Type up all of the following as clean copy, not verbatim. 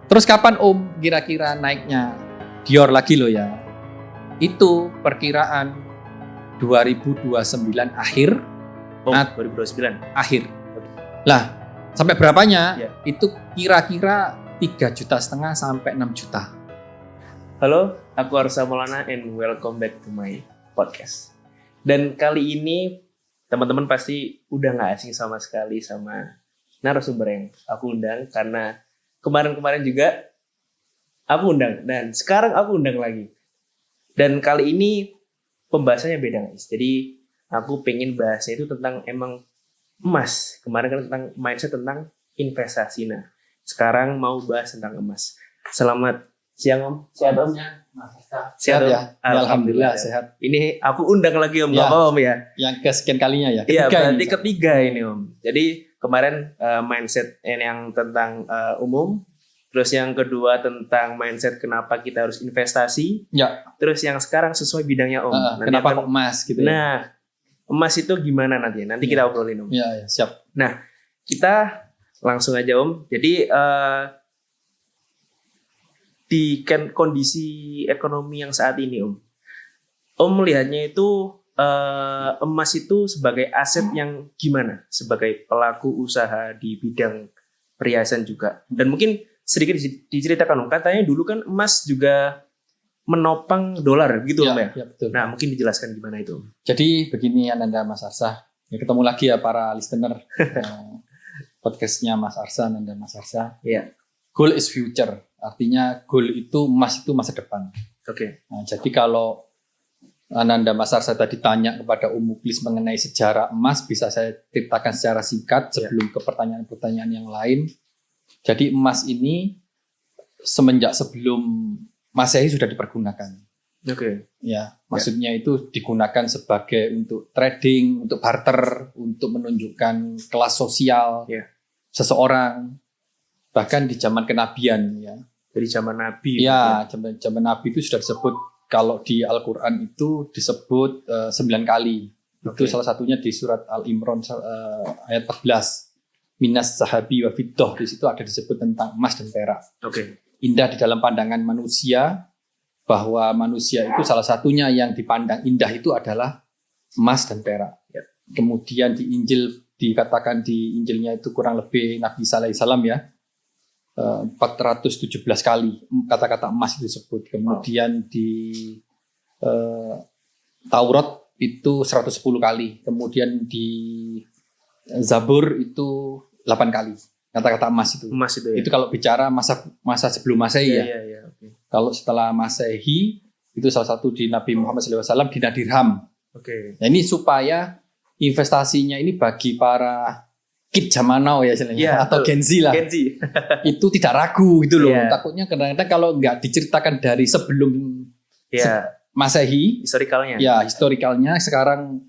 Terus kapan Om kira-kira naiknya Dior lagi loh ya? Itu perkiraan 2029 akhir. 2029 akhir. Lah, sampai berapanya? Ya. Itu kira-kira 3,5 juta sampai 6 juta. Halo, aku Arsa Maulana and welcome back to my podcast. Dan kali ini teman-teman pasti udah gak asing sama sekali sama narasumber yang aku undang, karena kemarin-kemarin juga aku undang dan sekarang aku undang lagi. Dan kali ini pembahasannya beda guys. Jadi aku pengen bahasnya itu tentang emang emas. Kemarin kan tentang mindset tentang investasi. Nah, sekarang mau bahas tentang emas. Selamat siang Om. Sehat Om? Sehat Om? ya? Alhamdulillah sehat. Ini aku undang lagi Om, Ya. apa Om ya? Yang kesekian kalinya ya? Iya, berarti ini. ketiga ini Om. Jadi kemarin mindset yang tentang umum, terus yang kedua tentang mindset kenapa kita harus investasi, Ya. terus yang sekarang sesuai bidangnya Om. Nanti Kenapa akan- kok emas gitu ya? Nah, emas itu gimana nanti? Nanti Ya. kita obrolin Om. Ya, siap. Kita langsung aja Om. Jadi di kondisi ekonomi yang saat ini Om melihatnya itu emas itu sebagai aset yang gimana? Sebagai pelaku usaha di bidang perhiasan juga. Dan mungkin sedikit diceritakan Om. Katanya dulu kan emas juga menopang dolar gitu Om ya? Ya, betul. Nah, mungkin dijelaskan gimana itu Om. Jadi begini Ananda Mas Arsa. Ya, ketemu lagi ya para listener podcastnya Mas Arsa, Ananda Mas Arsa. Iya. Goal is future. Artinya goal itu emas itu masa depan. Oke. Nah, jadi kalau Ananda Mas Arsa tadi tanya kepada Om Muklis mengenai sejarah emas, bisa saya ceritakan secara singkat sebelum ke pertanyaan-pertanyaan yang lain. Jadi emas ini semenjak sebelum Masehi sudah dipergunakan. Oke. Ya, maksudnya itu digunakan sebagai untuk trading, untuk barter, untuk menunjukkan kelas sosial seseorang. Bahkan di zaman kenabian ya. Dari zaman Nabi. Ya, zaman Nabi itu sudah disebut, kalau di Al-Quran itu disebut 9 kali. Itu salah satunya di surat Al-Imran ayat 14. Minas sahabi wa fiddah. Di situ ada disebut tentang emas dan perak. Oke. Indah di dalam pandangan manusia, bahwa manusia itu salah satunya yang dipandang indah itu adalah emas dan perak. Ya. Kemudian di Injil dikatakan, di Injilnya itu kurang lebih Nabi Isa alaihissalam ya, 417 kali kata-kata emas itu disebut. Kemudian di Taurat itu 110 kali. Kemudian di Zabur itu 8 kali kata-kata emas itu. Emas itu ya. Itu kalau bicara masa sebelum Masehi ya. Iya, oke. Kalau setelah Masehi itu salah satu di Nabi Muhammad SAW dinar dirham. Oke. Nah, ini supaya investasinya ini bagi para kid zaman now ya istilahnya, Ya, atau Gen Z lah. Gen Z. Itu tidak ragu gitu loh. Iya. Takutnya kadang-kadang kalau nggak diceritakan dari sebelum Ya, Masehi, historikalnya. ya historikalnya sekarang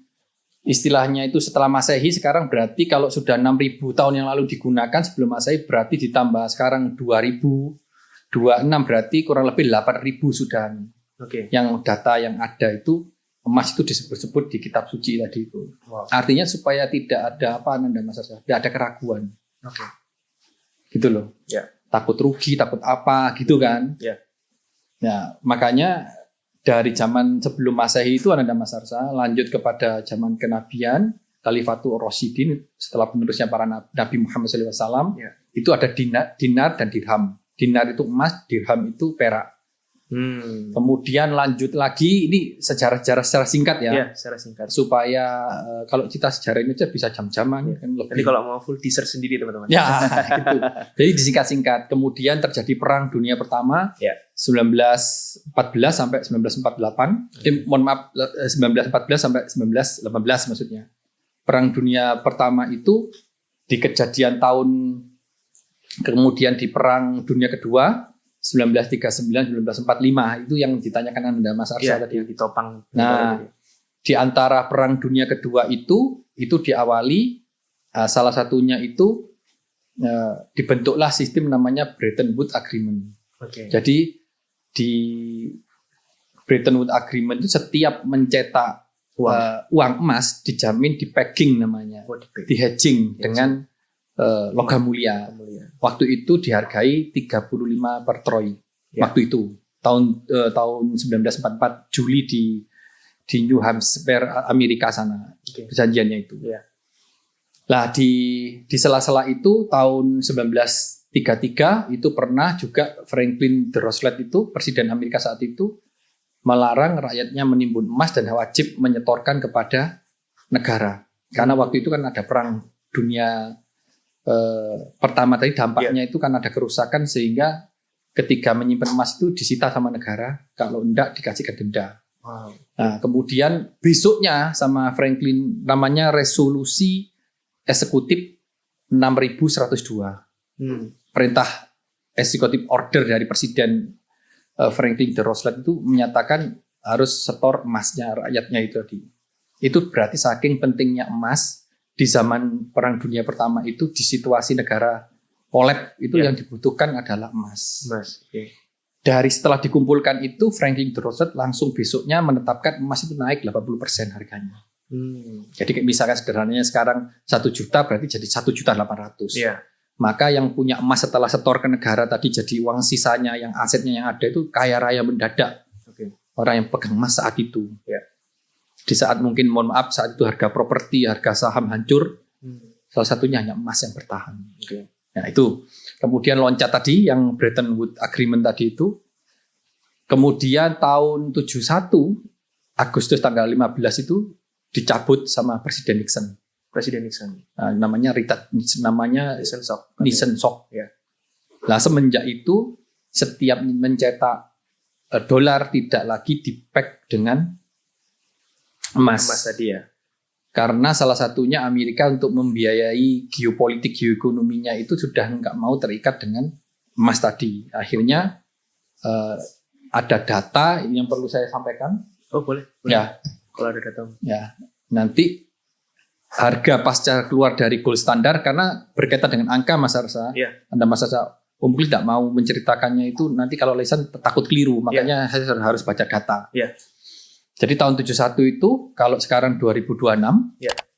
istilahnya itu setelah Masehi, sekarang berarti kalau sudah 6.000 tahun yang lalu digunakan sebelum Masehi, berarti ditambah sekarang 2026 berarti kurang lebih 8.000 sudah. Oke. Yang data yang ada itu emas itu disebut-sebut di kitab suci tadi itu. Wow. Artinya supaya tidak ada apa Nanda Mas Arsa, tidak ada keraguan. Oke. Gitu loh. Ya. Takut rugi, takut apa gitu kan. Ya. Ya, makanya dari zaman sebelum Masehi itu Ananda Mas Arsa, lanjut kepada zaman kenabian, Khalifatul Rasyidin, setelah penerusnya para Nabi Muhammad SAW, itu ada dinar dan dirham. Dinar itu emas, dirham itu perak. Kemudian lanjut lagi, ini sejarah-sejarah secara singkat ya. Iya, secara singkat. Supaya kalau kita sejarah ini aja bisa jam-jaman. Kan lebih. Jadi kalau mau full teaser sendiri teman-teman. Ya, gitu. Jadi disingkat-singkat. Kemudian terjadi Perang Dunia Pertama, 1914 sampai 1948. Mohon maaf, 1914 sampai 1918 maksudnya. Perang Dunia Pertama itu di kejadian tahun, kemudian di Perang Dunia Kedua, 1939-1945 itu yang ditanyakan Anda Mas Arsa tadi. Ditopang. Nah, di antara Perang Dunia Kedua itu diawali salah satunya itu dibentuklah sistem namanya Bretton Woods Agreement. Oke. Jadi di Bretton Woods Agreement itu setiap mencetak uang emas dijamin di pegging namanya, di hedging dengan logam mulia. Waktu itu dihargai 35 per troy. Waktu itu tahun 1944 Juli di New Hampshire Amerika sana. Perjanjiannya itu. Lah di sela-sela itu tahun 1933 itu pernah juga Franklin D. Roosevelt itu presiden Amerika saat itu melarang rakyatnya menimbun emas dan wajib menyetorkan kepada negara. Karena waktu itu kan ada perang dunia pertama tadi, dampaknya itu kan ada kerusakan sehingga ketika menyimpan emas itu disita sama negara, kalau enggak dikasihkan denda. Nah, kemudian besoknya sama Franklin namanya resolusi eksekutif 6102. Perintah eksekutif order dari presiden Franklin D. Roosevelt itu menyatakan harus setor emasnya rakyatnya itu tadi. Itu berarti saking pentingnya emas di zaman Perang Dunia Pertama itu, di situasi negara kolab itu yang dibutuhkan adalah emas. Dari setelah dikumpulkan itu Franklin D. Roosevelt langsung besoknya menetapkan emas itu naik 80% harganya. Jadi misalkan sederhananya sekarang 1 juta berarti jadi 1.800.000. Maka yang punya emas setelah setor ke negara tadi jadi uang sisanya, yang asetnya yang ada itu kaya raya mendadak. Orang yang pegang emas saat itu. Di saat mungkin mohon maaf saat itu harga properti, harga saham hancur, salah satunya hanya emas yang bertahan. Nah itu. Kemudian loncat tadi yang Bretton Woods Agreement tadi itu. Kemudian tahun 71 Agustus tanggal 15 itu dicabut sama Presiden Nixon. Nah, namanya Nixon Shock. Nah semenjak itu setiap mencetak dolar tidak lagi di-pack dengan emas tadi ya. Karena salah satunya Amerika untuk membiayai geopolitik geoekonominya itu sudah nggak mau terikat dengan emas tadi. Akhirnya ada data yang perlu saya sampaikan. Oh boleh. Ya. Kalau ada data. Ya. Nanti harga pasca keluar dari gold standar karena berkaitan dengan angka Mas Arsa. Anda Mas Arsa Muklis tidak mau menceritakannya itu nanti kalau lisan takut keliru. Makanya saya harus baca data. Jadi tahun 71 itu kalau sekarang 2026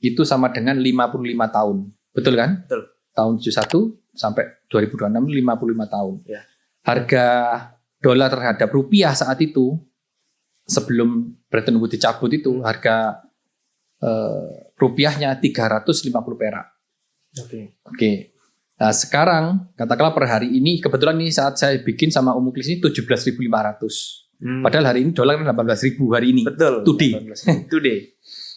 itu sama dengan 55 tahun. Betul kan? Betul. Tahun 71 sampai 2026 55 tahun. Harga dolar terhadap rupiah saat itu sebelum Bretton Woods dicabut itu harga rupiahnya 350 perak. Oke. Nah, sekarang katakanlah per hari ini kebetulan ini saat saya bikin sama Muklis ini 17.500. Padahal hari ini dolar 18.000 hari ini. Betul. Today.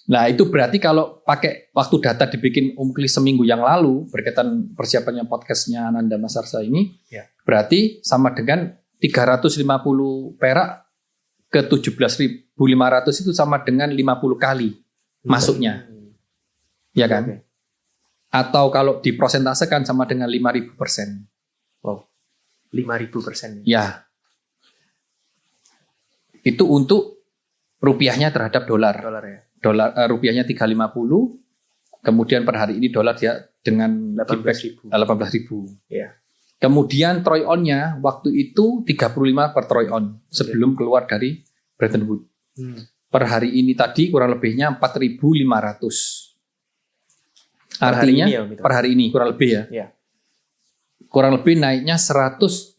Nah itu berarti kalau pakai waktu data dibikin Muklis seminggu yang lalu berkaitan persiapannya podcastnya Ananda Mas Arsa ini, berarti sama dengan 350 perak ke 17.500 itu sama dengan 50 kali masuknya. Ya kan? Atau kalau diprosentasekan sama dengan 5.000%. Wow. 5.000%. Ya. Itu untuk rupiahnya terhadap dolar. Rupiahnya 350, kemudian per hari ini dolar dia dengan 18.000. Kemudian troy on-nya waktu itu 35 per troy on sebelum keluar dari Bretton Woods. Per hari ini tadi kurang lebihnya 4.500. Artinya per hari ini kurang lebih ya. Kurang lebih naiknya 128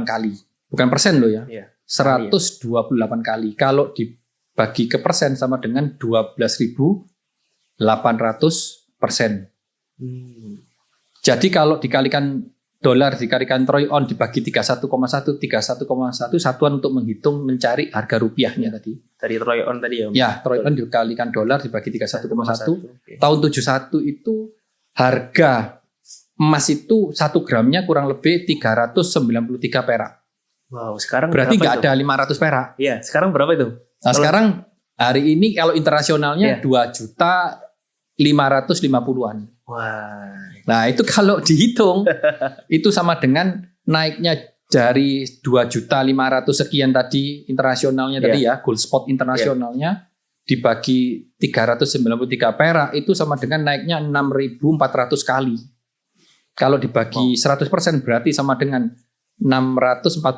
kali. Bukan persen loh ya. 128 kali. Kalau dibagi ke persen sama dengan 12.800%. Jadi kalau dikalikan dolar, dikalikan troy on, dibagi 31,1 satuan untuk menghitung mencari harga rupiahnya tadi. Tadi troy on tadi ya? Ya, troy on dikalikan dolar dibagi 31,1. Tahun 71 itu harga emas itu 1 gramnya kurang lebih 393 perak. Wow, sekarang berarti nggak ada 500 perak. Iya, sekarang berapa itu? Nah, sekarang hari ini kalau internasionalnya 2.550.000-an. Wah. Nah, itu kalau dihitung itu sama dengan naiknya dari 2.500.000 sekian tadi internasionalnya tadi ya, gold spot internasionalnya dibagi 393 perak itu sama dengan naiknya 6.400 kali. Kalau dibagi 100% berarti sama dengan 644.000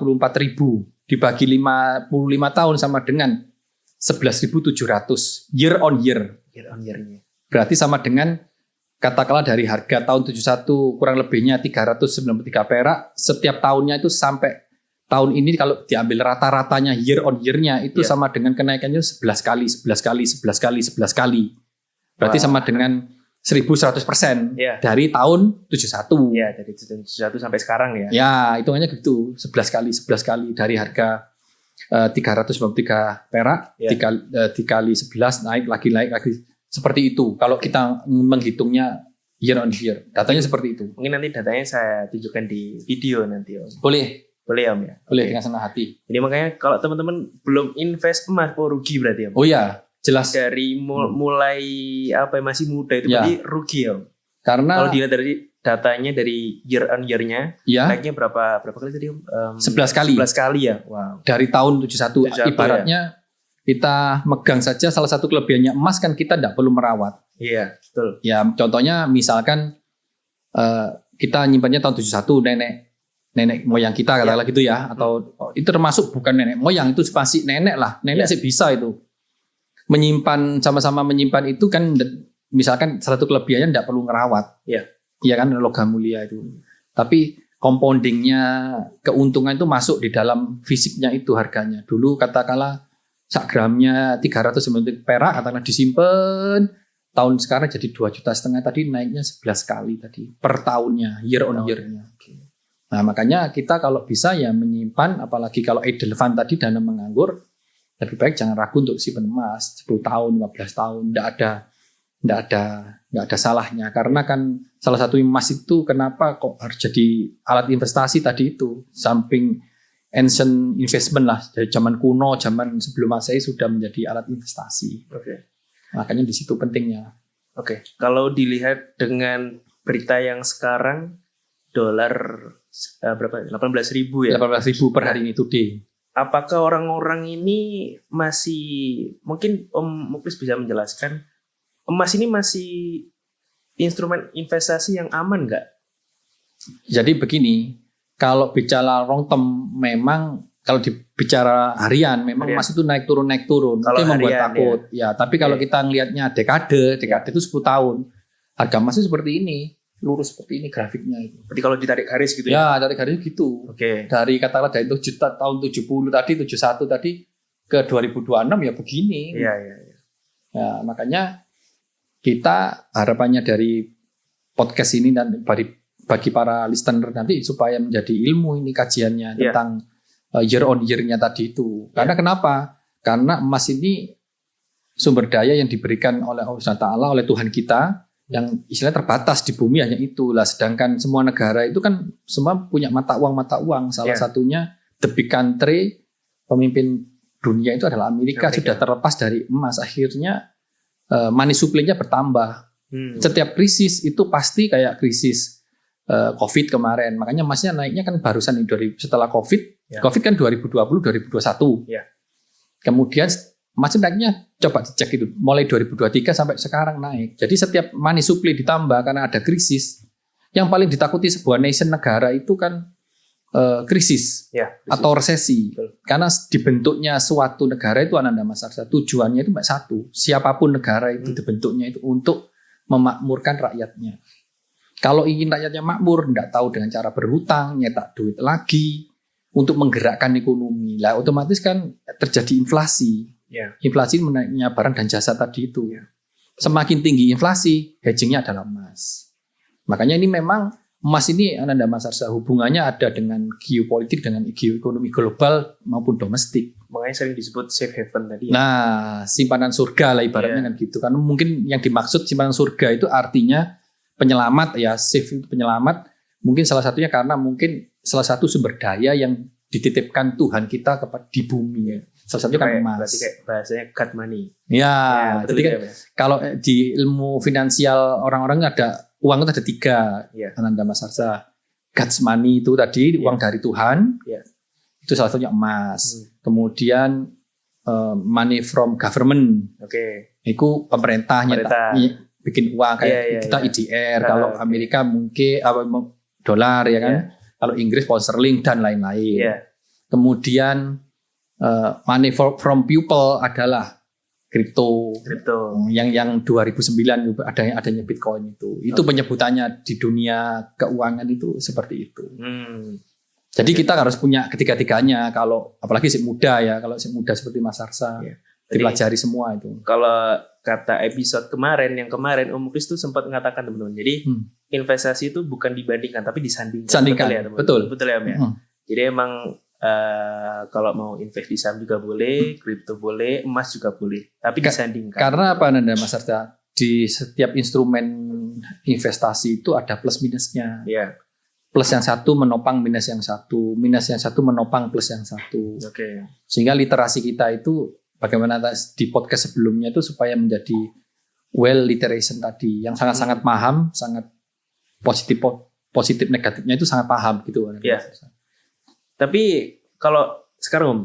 dibagi 55 tahun sama dengan 11.700 year on year. Year on year-nya. Berarti sama dengan katakanlah dari harga tahun 71 kurang lebihnya 393 perak, setiap tahunnya itu sampai tahun ini kalau diambil rata-ratanya year on year-nya itu sama dengan kenaikannya 11 kali. Berarti sama dengan 1.100% dari tahun 71. Ya, dari 71 sampai sekarang ya. Ya, hitungannya gitu. 11 kali dari harga 393 perak, dikali 11 naik lagi. Seperti itu. Kalau kita menghitungnya year on year, datanya seperti itu. Mungkin nanti datanya saya tunjukkan di video nanti, Om. Boleh Om ya. Boleh dengan senang hati. Jadi makanya kalau teman-teman belum invest emas, rugi berarti, Om. Oh ya, jelas. Dari mulai masih muda itu berarti rugi, Om. Karena kalau dilihat dari datanya dari year on year-nya, naiknya berapa kali tadi, Om? 11 kali. 11 kali ya. Wow. Dari tahun 71 ibaratnya kita megang saja salah satu kelebihannya emas kan kita tidak perlu merawat. Iya, betul. Ya, contohnya misalkan kita nyimpannya tahun 71 nenek moyang kita katakanlah gitu ya, atau itu termasuk bukan nenek moyang, itu pasti nenek lah. Nenek sih bisa itu. Menyimpan sama-sama menyimpan itu kan misalkan salah satu kelebihannya tidak perlu ngerawat. Iya. Iya kan, logam mulia itu. Tapi compoundingnya, keuntungan itu masuk di dalam fisiknya itu harganya. Dulu katakanlah sak gramnya 390 perak, katakanlah disimpan, tahun sekarang jadi 2,5 juta tadi, naiknya 11 kali tadi per tahunnya, year on year-nya. Nah, makanya kita kalau bisa ya menyimpan, apalagi kalau idle fund tadi, dana menganggur, lebih baik jangan ragu untuk simpan emas 10 tahun, 15 tahun, enggak ada salahnya. Karena kan salah satu emas itu kenapa kok harus jadi alat investasi tadi itu, samping ancient investment lah, dari zaman kuno, zaman sebelum Masehi sudah menjadi alat investasi. Makanya di situ pentingnya. Kalau dilihat dengan berita yang sekarang, dolar berapa? 18.000 ya? 18.000 per hari ini today. Apakah orang-orang ini masih, mungkin Om Muklis bisa menjelaskan, emas ini masih instrumen investasi yang aman nggak? Jadi begini, kalau bicara long term memang, kalau bicara harian memang emas itu naik turun. Itu membuat takut. Ya, tapi kalau kita ngelihatnya dekade itu 10 tahun. Harga emas itu seperti ini, lurus seperti ini grafiknya itu. Berarti kalau ditarik garis gitu ya? Ya, tarik garis gitu. Dari katakanlah dari tahun 70 tadi, 71 tadi ke 2026 ya begini. Iya. Ya, makanya kita harapannya dari podcast ini dan bagi para listener nanti supaya menjadi ilmu ini kajiannya tentang year on year-nya tadi itu. Karena kenapa? Karena emas ini sumber daya yang diberikan oleh Allah SWT, oleh Tuhan kita, yang istilahnya terbatas di bumi hanya itulah. Sedangkan semua negara itu kan semua punya mata uang. Salah satunya the big country, pemimpin dunia itu adalah Amerika. Sudah terlepas dari emas. Akhirnya money supply-nya bertambah. Setiap krisis itu pasti kayak krisis COVID kemarin. Makanya emasnya naiknya kan barusan setelah COVID. COVID kan 2020, 2021. Kemudian emasnya naiknya coba dicek itu. Mulai 2023 sampai sekarang naik. Jadi setiap money supply ditambah karena ada krisis. Yang paling ditakuti sebuah negara itu kan krisis atau resesi. Karena dibentuknya suatu negara itu Ananda Mas Arsa, tujuannya itu satu. Siapapun negara itu dibentuknya itu untuk memakmurkan rakyatnya. Kalau ingin rakyatnya makmur, tidak tahu dengan cara berhutang, nyetak duit lagi untuk menggerakkan ekonomi. Lah otomatis kan terjadi inflasi. Inflasi menaiknya barang dan jasa tadi itu. Semakin tinggi inflasi, hedgingnya adalah emas. Makanya ini memang emas ini Ananda Mas Arsa hubungannya ada dengan geopolitik, dengan geoekonomi global maupun domestik. Makanya sering disebut safe haven tadi. Nah, simpanan surga lah ibaratnya kan gitu. Karena mungkin yang dimaksud simpanan surga itu artinya penyelamat ya, safe itu penyelamat. Mungkin salah satunya karena mungkin salah satu sumber daya yang dititipkan Tuhan kita di bumi ya. Salah satunya kan emas. Berarti kayak bahasanya God money. Ya jadi kan kalau di ilmu finansial orang-orang ada uang itu ada 3. Ananda Mas Arsa. God's money itu tadi uang dari Tuhan. Itu salah satunya emas. Kemudian money from government. Itu pemerintahnya bikin uang kayak kita IDR. Kalau Amerika mungkin dolar ya kan. Kalau Inggris pound sterling dan lain-lain. Kemudian money from people adalah kripto. Kripto. Yang 2009 adanya Bitcoin itu. Itu penyebutannya di dunia keuangan itu seperti itu. Jadi kita harus punya ketiga-tiganya kalau apalagi si muda ya, kalau si muda seperti Mas Arsa. Dipelajari semua itu. Kalau kata episode kemarin Om Kris tuh sempat mengatakan teman-teman. Jadi investasi itu bukan dibandingkan tapi disandingkan. Betul ya, teman-teman. Betul ya Om ya. Jadi emang kalau mau invest di saham juga boleh, kripto boleh, emas juga boleh, tapi disandingkan. Karena apa Nanda Mas Arsa? Di setiap instrumen investasi itu ada plus minusnya. Iya. Plus yang satu menopang minus yang satu, minus yang satu menopang plus yang satu. Oke. Sehingga literasi kita itu bagaimana di podcast sebelumnya itu supaya menjadi well literation tadi yang sangat-sangat paham, sangat positif negatifnya itu sangat paham gitu. Iya. Tapi kalau sekarang Om,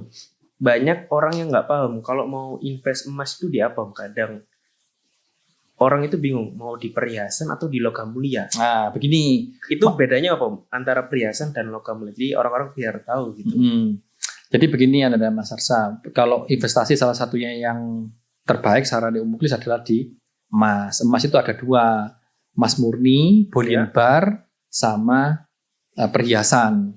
banyak orang yang nggak paham kalau mau invest emas itu di apa Om. Kadang orang itu bingung mau di perhiasan atau di logam mulia. Nah begini. Itu bedanya apa Om? Antara perhiasan dan logam mulia. Jadi orang-orang biar tahu gitu. Jadi begini Anda Mas Arsa, kalau investasi salah satunya yang terbaik saran Om Kris adalah di emas. Emas itu ada dua, emas murni, bullion bar, sama perhiasan.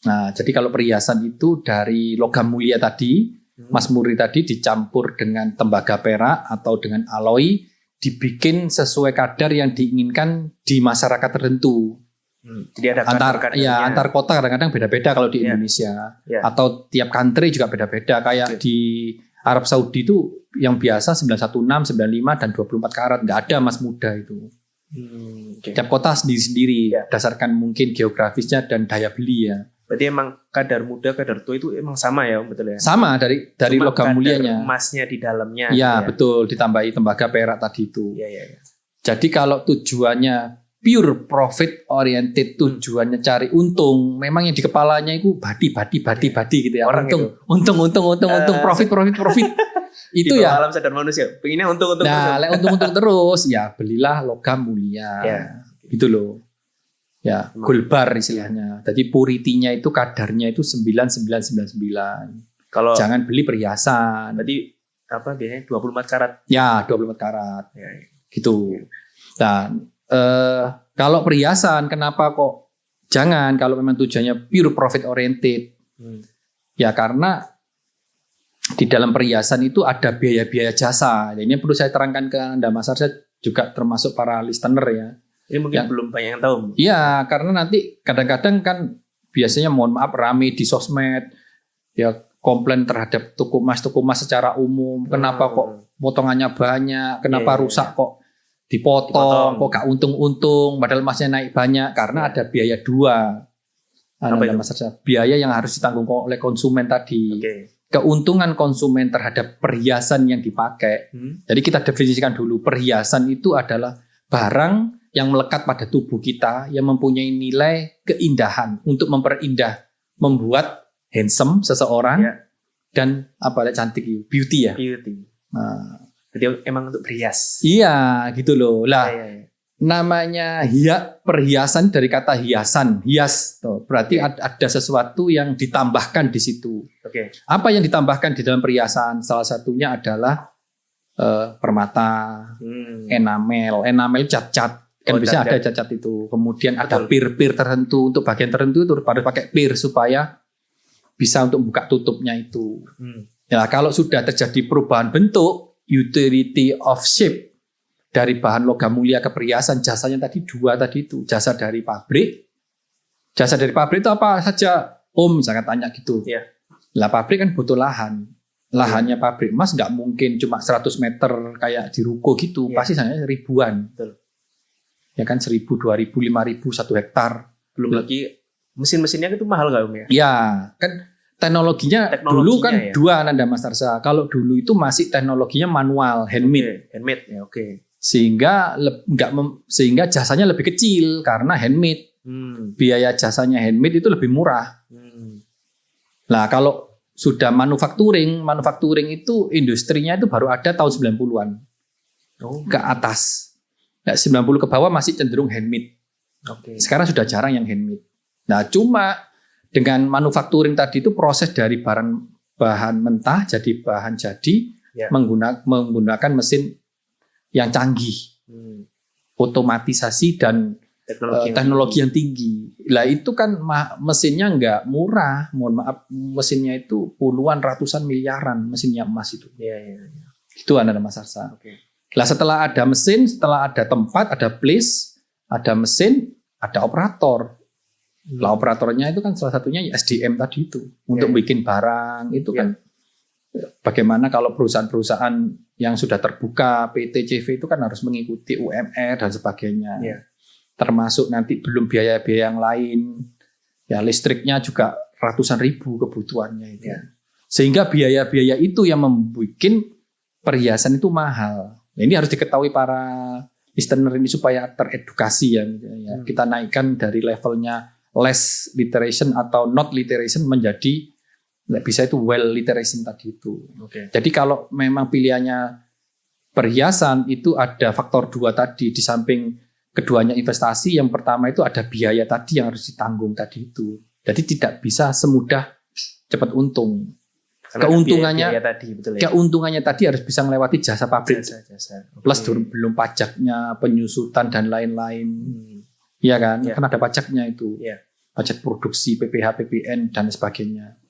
Nah, jadi kalau perhiasan itu dari logam mulia tadi, emas murni tadi dicampur dengan tembaga perak atau dengan alloy, dibikin sesuai kadar yang diinginkan di masyarakat tertentu. Jadi ada antar kota kadang-kadang beda-beda kalau di Indonesia atau tiap country juga beda-beda kayak di Arab Saudi itu yang biasa 916, 95 dan 24 karat nggak ada emas muda itu. Tiap kota sendiri-sendiri berdasarkan mungkin geografisnya dan daya beli ya. Berarti emang kadar muda, kadar tua itu emang sama ya Om, betul ya? Sama dari logam mulianya. Emasnya di dalamnya. Iya betul, ditambahi tembaga perak tadi itu. Iya. Jadi kalau tujuannya pure profit oriented, tujuannya cari untung, memang yang di kepalanya itu badi gitu ya. Untung, profit. Itu ya alam sadar manusia. Pengennya untung. Nah, untung terus, ya belilah logam mulia. Gitu loh. Ya, gold bar istilahnya. Jadi purity-nya itu kadarnya itu 9999. Kalau jangan beli perhiasan. Berarti apa biasanya 24 karat. Ya, 24 karat. Gitu. Dan kalau perhiasan kenapa kok jangan kalau memang tujuannya pure profit oriented? Ya karena di dalam perhiasan itu ada biaya-biaya jasa. Ini perlu saya terangkan ke Anda Mas Arsa juga termasuk para listener ya. Ini mungkin belum banyak yang tahu. Iya, karena nanti kadang-kadang kan biasanya mohon maaf rame di sosmed ya komplain terhadap toko emas secara umum. Kenapa kok potongannya banyak? Kenapa rusak kok dipotong? Kok gak untung-untung? Padahal emasnya naik banyak karena ada biaya dua. Biaya yang harus ditanggung oleh konsumen tadi. Keuntungan konsumen terhadap perhiasan yang dipakai. Jadi kita definisikan dulu perhiasan itu adalah barang yang melekat pada tubuh kita yang mempunyai nilai keindahan untuk memperindah, membuat handsome seseorang dan cantik, beauty ya. Beauty. Nah, jadi emang untuk berhias. Iya, gitu loh. Lah, namanya perhiasan dari kata hiasan, hias. Tuh, berarti ada sesuatu yang ditambahkan di situ. Apa yang ditambahkan di dalam perhiasan? Salah satunya adalah permata, enamel, cat-cat. Kan bisa ada cat-cat itu. Kemudian ada pir-pir tertentu. Untuk bagian tertentu itu harus pakai pir supaya bisa untuk buka tutupnya itu. Ya, kalau sudah terjadi perubahan bentuk, utility of shape dari bahan logam mulia ke perhiasan, jasanya tadi dua tadi itu. Jasa dari pabrik. Jasa dari pabrik itu apa saja? Om, saya tanya gitu. Lah pabrik kan butuh lahan. Lahannya pabrik emas nggak mungkin cuma 100 meter kayak di ruko gitu. Pasti sayangnya ribuan. Ya kan 1.000, 2.000, 5.000, 1 hektar. Belum lagi mesin-mesinnya itu mahal gak Om ya? Ya kan teknologinya dulu kan dua Nanda Mas Arsa. Kalau dulu itu masih teknologinya manual, handmade. Handmade ya Sehingga sehingga jasanya lebih kecil karena handmade. Biaya jasanya handmade itu lebih murah. Nah kalau sudah manufacturing itu industrinya itu baru ada tahun 90-an ke atas. Nah, 90 ke bawah masih cenderung handmade. Sekarang sudah jarang yang handmade. Nah, cuma dengan manufacturing tadi itu proses dari bahan mentah jadi bahan jadi Ya. menggunakan mesin yang canggih, otomatisasi dan teknologi yang tinggi. Lah itu kan mesinnya nggak murah, mohon maaf, mesinnya itu puluhan ratusan miliaran mesinnya emas itu. Iya. Itu Anda Mas Arsa. Oke. Lah setelah ada mesin, setelah ada tempat, ada place, ada mesin, ada operator. Lah operatornya itu kan salah satunya SDM tadi itu untuk bikin barang itu kan. Bagaimana kalau perusahaan-perusahaan yang sudah terbuka PT CV itu kan harus mengikuti UMR dan sebagainya. Termasuk nanti belum biaya-biaya yang lain. Ya listriknya juga ratusan ribu kebutuhannya itu. Sehingga biaya-biaya itu yang membuat perhiasan itu mahal. Nah, ini harus diketahui para listener ini supaya teredukasi ya. Kita naikkan dari levelnya less literation atau not literation menjadi bisa itu well literation tadi itu. Jadi kalau memang pilihannya perhiasan itu ada faktor 2 tadi, di samping keduanya investasi, yang pertama itu ada biaya tadi yang harus ditanggung tadi itu. Jadi tidak bisa semudah cepat untung. Keuntungannya tadi harus bisa melewati jasa pabrik, plus belum pajaknya, penyusutan dan lain-lain. Iya kan? Kan ada pajaknya itu, pajak produksi, PPH, PPN dan sebagainya.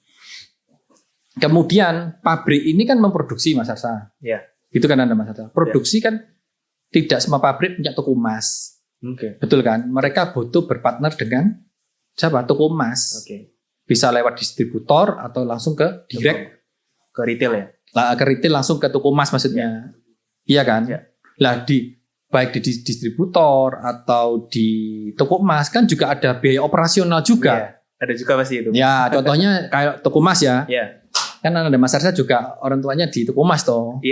Kemudian pabrik ini kan memproduksi Mas Arsa. Itu kan Anda Mas Arsa. Produksi kan tidak semua pabrik punya toko emas. Betul kan? Mereka butuh berpartner dengan siapa? Toko emas. Bisa lewat distributor atau langsung ke direct. Ke retail ya? Ke retail langsung ke toko emas maksudnya. Iya kan? Lah baik di distributor atau di toko emas kan juga ada biaya operasional juga. Ada juga pasti itu. Ya, contohnya kayak toko emas ya. Kan ada Mas Arsa juga orang tuanya di toko emas toh.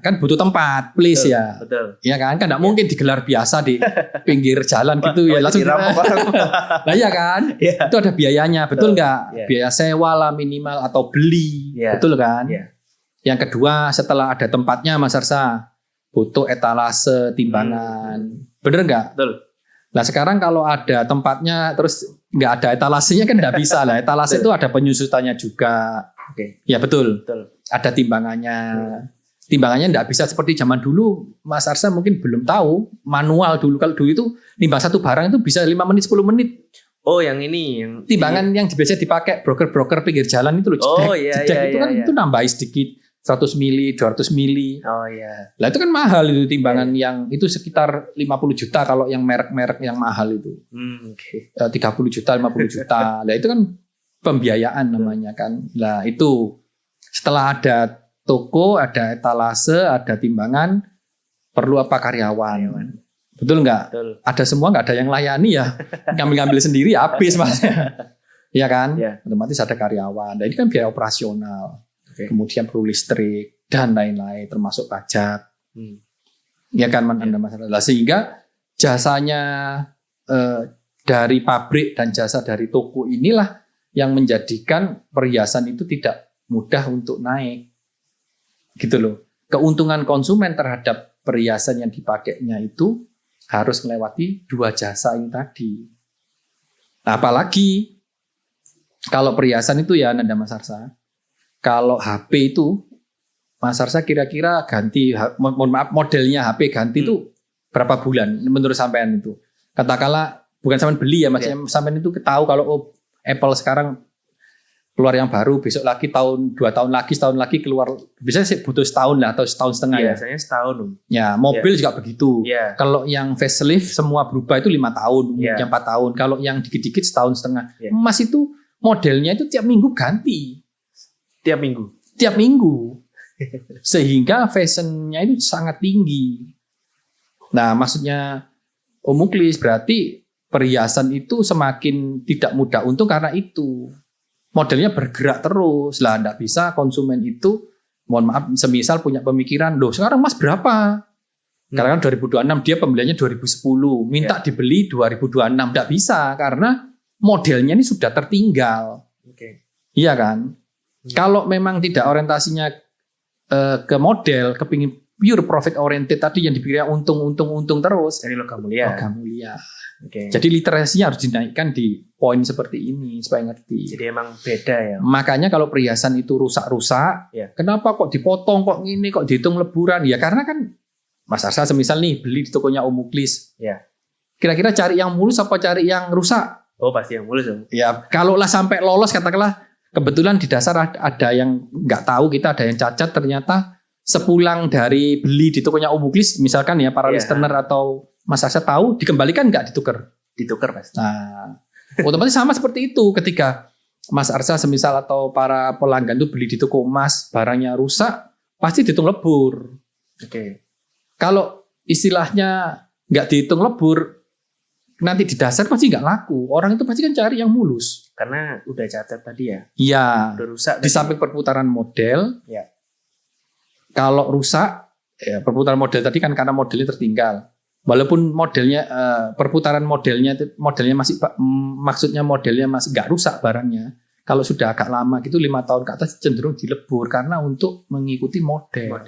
Kan butuh tempat, place ya. Betul. Iya kan nggak mungkin digelar biasa di pinggir jalan gitu ya langsung dirampok. Nah iya kan? Itu ada biayanya, betul nggak? Biaya sewa lah minimal atau beli, betul kan? Yang kedua setelah ada tempatnya Mas Arsa butuh etalase timbangan, bener nggak? Betul. Nah sekarang kalau ada tempatnya terus nggak ada etalasenya kan nggak bisa lah. Etalase itu ada penyusutannya juga. Ya betul. Ada timbangannya. Timbangannya nggak bisa seperti zaman dulu. Mas Arsa mungkin belum tahu manual dulu. Kalau dulu itu timbang satu barang itu bisa 5 menit 10 menit. Oh yang ini yang timbangan yang biasa dipakai broker-broker pinggir jalan itu loh. Jedek itu kan itu nambahin sedikit 100 mili, 200 mili. Lah itu kan mahal itu timbangan yang itu sekitar 50 juta kalau yang merek-merek yang mahal itu. 30 juta, 50 juta. Lah itu kan pembiayaan namanya kan. Lah itu setelah ada toko, ada etalase, ada timbangan, perlu apa karyawan. Betul nggak? Ada semua nggak ada yang layani ya. Ngambil sendiri habis Mas. Iya kan? Otomatis ada karyawan. Dan ini kan biaya operasional. Kemudian perlu listrik dan lain-lain termasuk pajak. Ya kan Anda masalah. Sehingga jasanya dari pabrik dan jasa dari toko inilah yang menjadikan perhiasan itu tidak mudah untuk naik. Gitu loh. Keuntungan konsumen terhadap perhiasan yang dipakainya itu harus melewati 2 jasa ini tadi. Nah, apalagi kalau perhiasan itu ya Nanda Mas Arsa, kalau HP itu Mas Arsa kira-kira ganti, mohon maaf modelnya HP ganti itu berapa bulan menurut sampean itu? Katakanlah bukan sampean beli ya, maksudnya sampean itu tahu kalau Apple sekarang keluar yang baru, besok lagi tahun 2 tahun lagi, setahun lagi keluar, bisa sih butuh setahun lah atau setahun setengah ya. Biasanya setahun. Ya, mobil juga begitu. Kalau yang facelift semua berubah itu 5 tahun, 4 tahun. Kalau yang dikit-dikit setahun setengah. Emas itu modelnya itu tiap minggu ganti. Tiap minggu. Sehingga fashionnya itu sangat tinggi. Nah, maksudnya Muklis berarti perhiasan itu semakin tidak mudah untung karena itu. Modelnya bergerak terus. Lah enggak bisa konsumen itu, mohon maaf, semisal punya pemikiran, loh sekarang emas berapa? Karena kan 2026 dia pembeliannya 2010, minta dibeli 2026, enggak bisa karena modelnya ini sudah tertinggal. Iya kan? Kalau memang tidak orientasinya ke model, kepingin pure profit oriented tadi yang dipikirnya untung terus. Jadi logam mulia. Jadi literasinya harus dinaikkan di poin seperti ini supaya ngerti. Jadi emang beda ya. Makanya kalau perhiasan itu rusak-rusak, Ya. kenapa kok dipotong, kok ini, kok dihitung leburan? Ya karena kan Mas Arsa semisal nih beli di tokonya Om Muklis. Ya. Kira-kira cari yang mulus apa cari yang rusak? Oh pasti yang mulus dong. Ya kalau lah sampai lolos katakanlah kebetulan di dasar ada yang nggak tahu, kita ada yang cacat, ternyata sepulang dari beli di tokonya Om Muklis misalkan ya para Ya. listener atau Mas Arsa tahu dikembalikan nggak ditukar? Ditukar pasti. Nah, otomatis sama seperti itu ketika Mas Arsa semisal atau para pelanggan itu beli di toko emas, barangnya rusak, pasti dihitung lebur. Oke. Kalau istilahnya nggak dihitung lebur, nanti di dasar pasti nggak laku. Orang itu pasti kan cari yang mulus. Karena udah catat tadi ya. Iya. Udah rusak. Di samping perputaran model, Ya. kalau rusak, ya perputaran model tadi kan karena modelnya tertinggal. Walaupun modelnya perputaran modelnya masih maksudnya modelnya masih nggak rusak barangnya. Kalau sudah agak lama gitu 5 tahun ke atas cenderung dilebur karena untuk mengikuti model.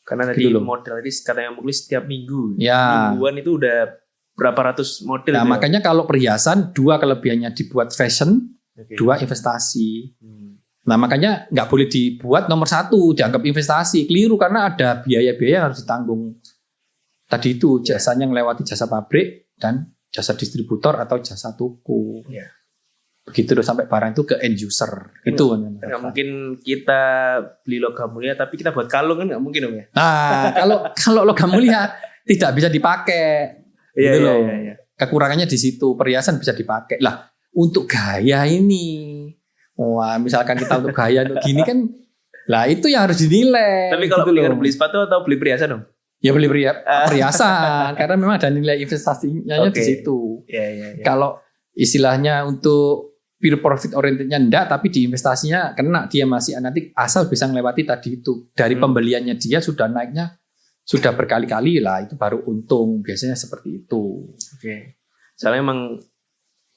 Karena tadi Gitu loh. model tadi katanya Muklis setiap minggu. Ya. Mingguan itu udah berapa ratus model. Nah itu ya? makanya kalau perhiasan 2 kelebihannya dibuat fashion, Oke. 2 investasi. Hmm. Nah makanya nggak boleh dibuat nomor 1 dianggap investasi, keliru karena ada biaya-biaya yang harus ditanggung. Tadi itu jasanya melewati jasa pabrik dan jasa distributor atau jasa toko. Ya. Begitu loh sampai barang itu ke end user. Itu kan. Nggak mungkin kita beli logam mulia tapi kita buat kalung kan nggak mungkin dong ya. Nah kalau logam mulia tidak bisa dipakai. Iya, Gitu iya, loh. iya, iya. Kekurangannya di situ, perhiasan bisa dipakai. Lah untuk gaya ini, wah misalkan kita untuk gaya untuk gini kan, lah itu yang harus dinilai. Tapi kalau gitu loh. beli sepatu atau beli perhiasan dong? Ya beli perhiasan karena memang ada nilai investasinya Oke. di situ. Iya, iya, iya. Kalau istilahnya untuk pure profit orientednya enggak, tapi di investasinya kena, dia masih nanti asal bisa melewati tadi itu. Dari pembeliannya dia sudah naiknya sudah berkali-kali lah, itu baru untung. Biasanya seperti itu. Oke. Soalnya emang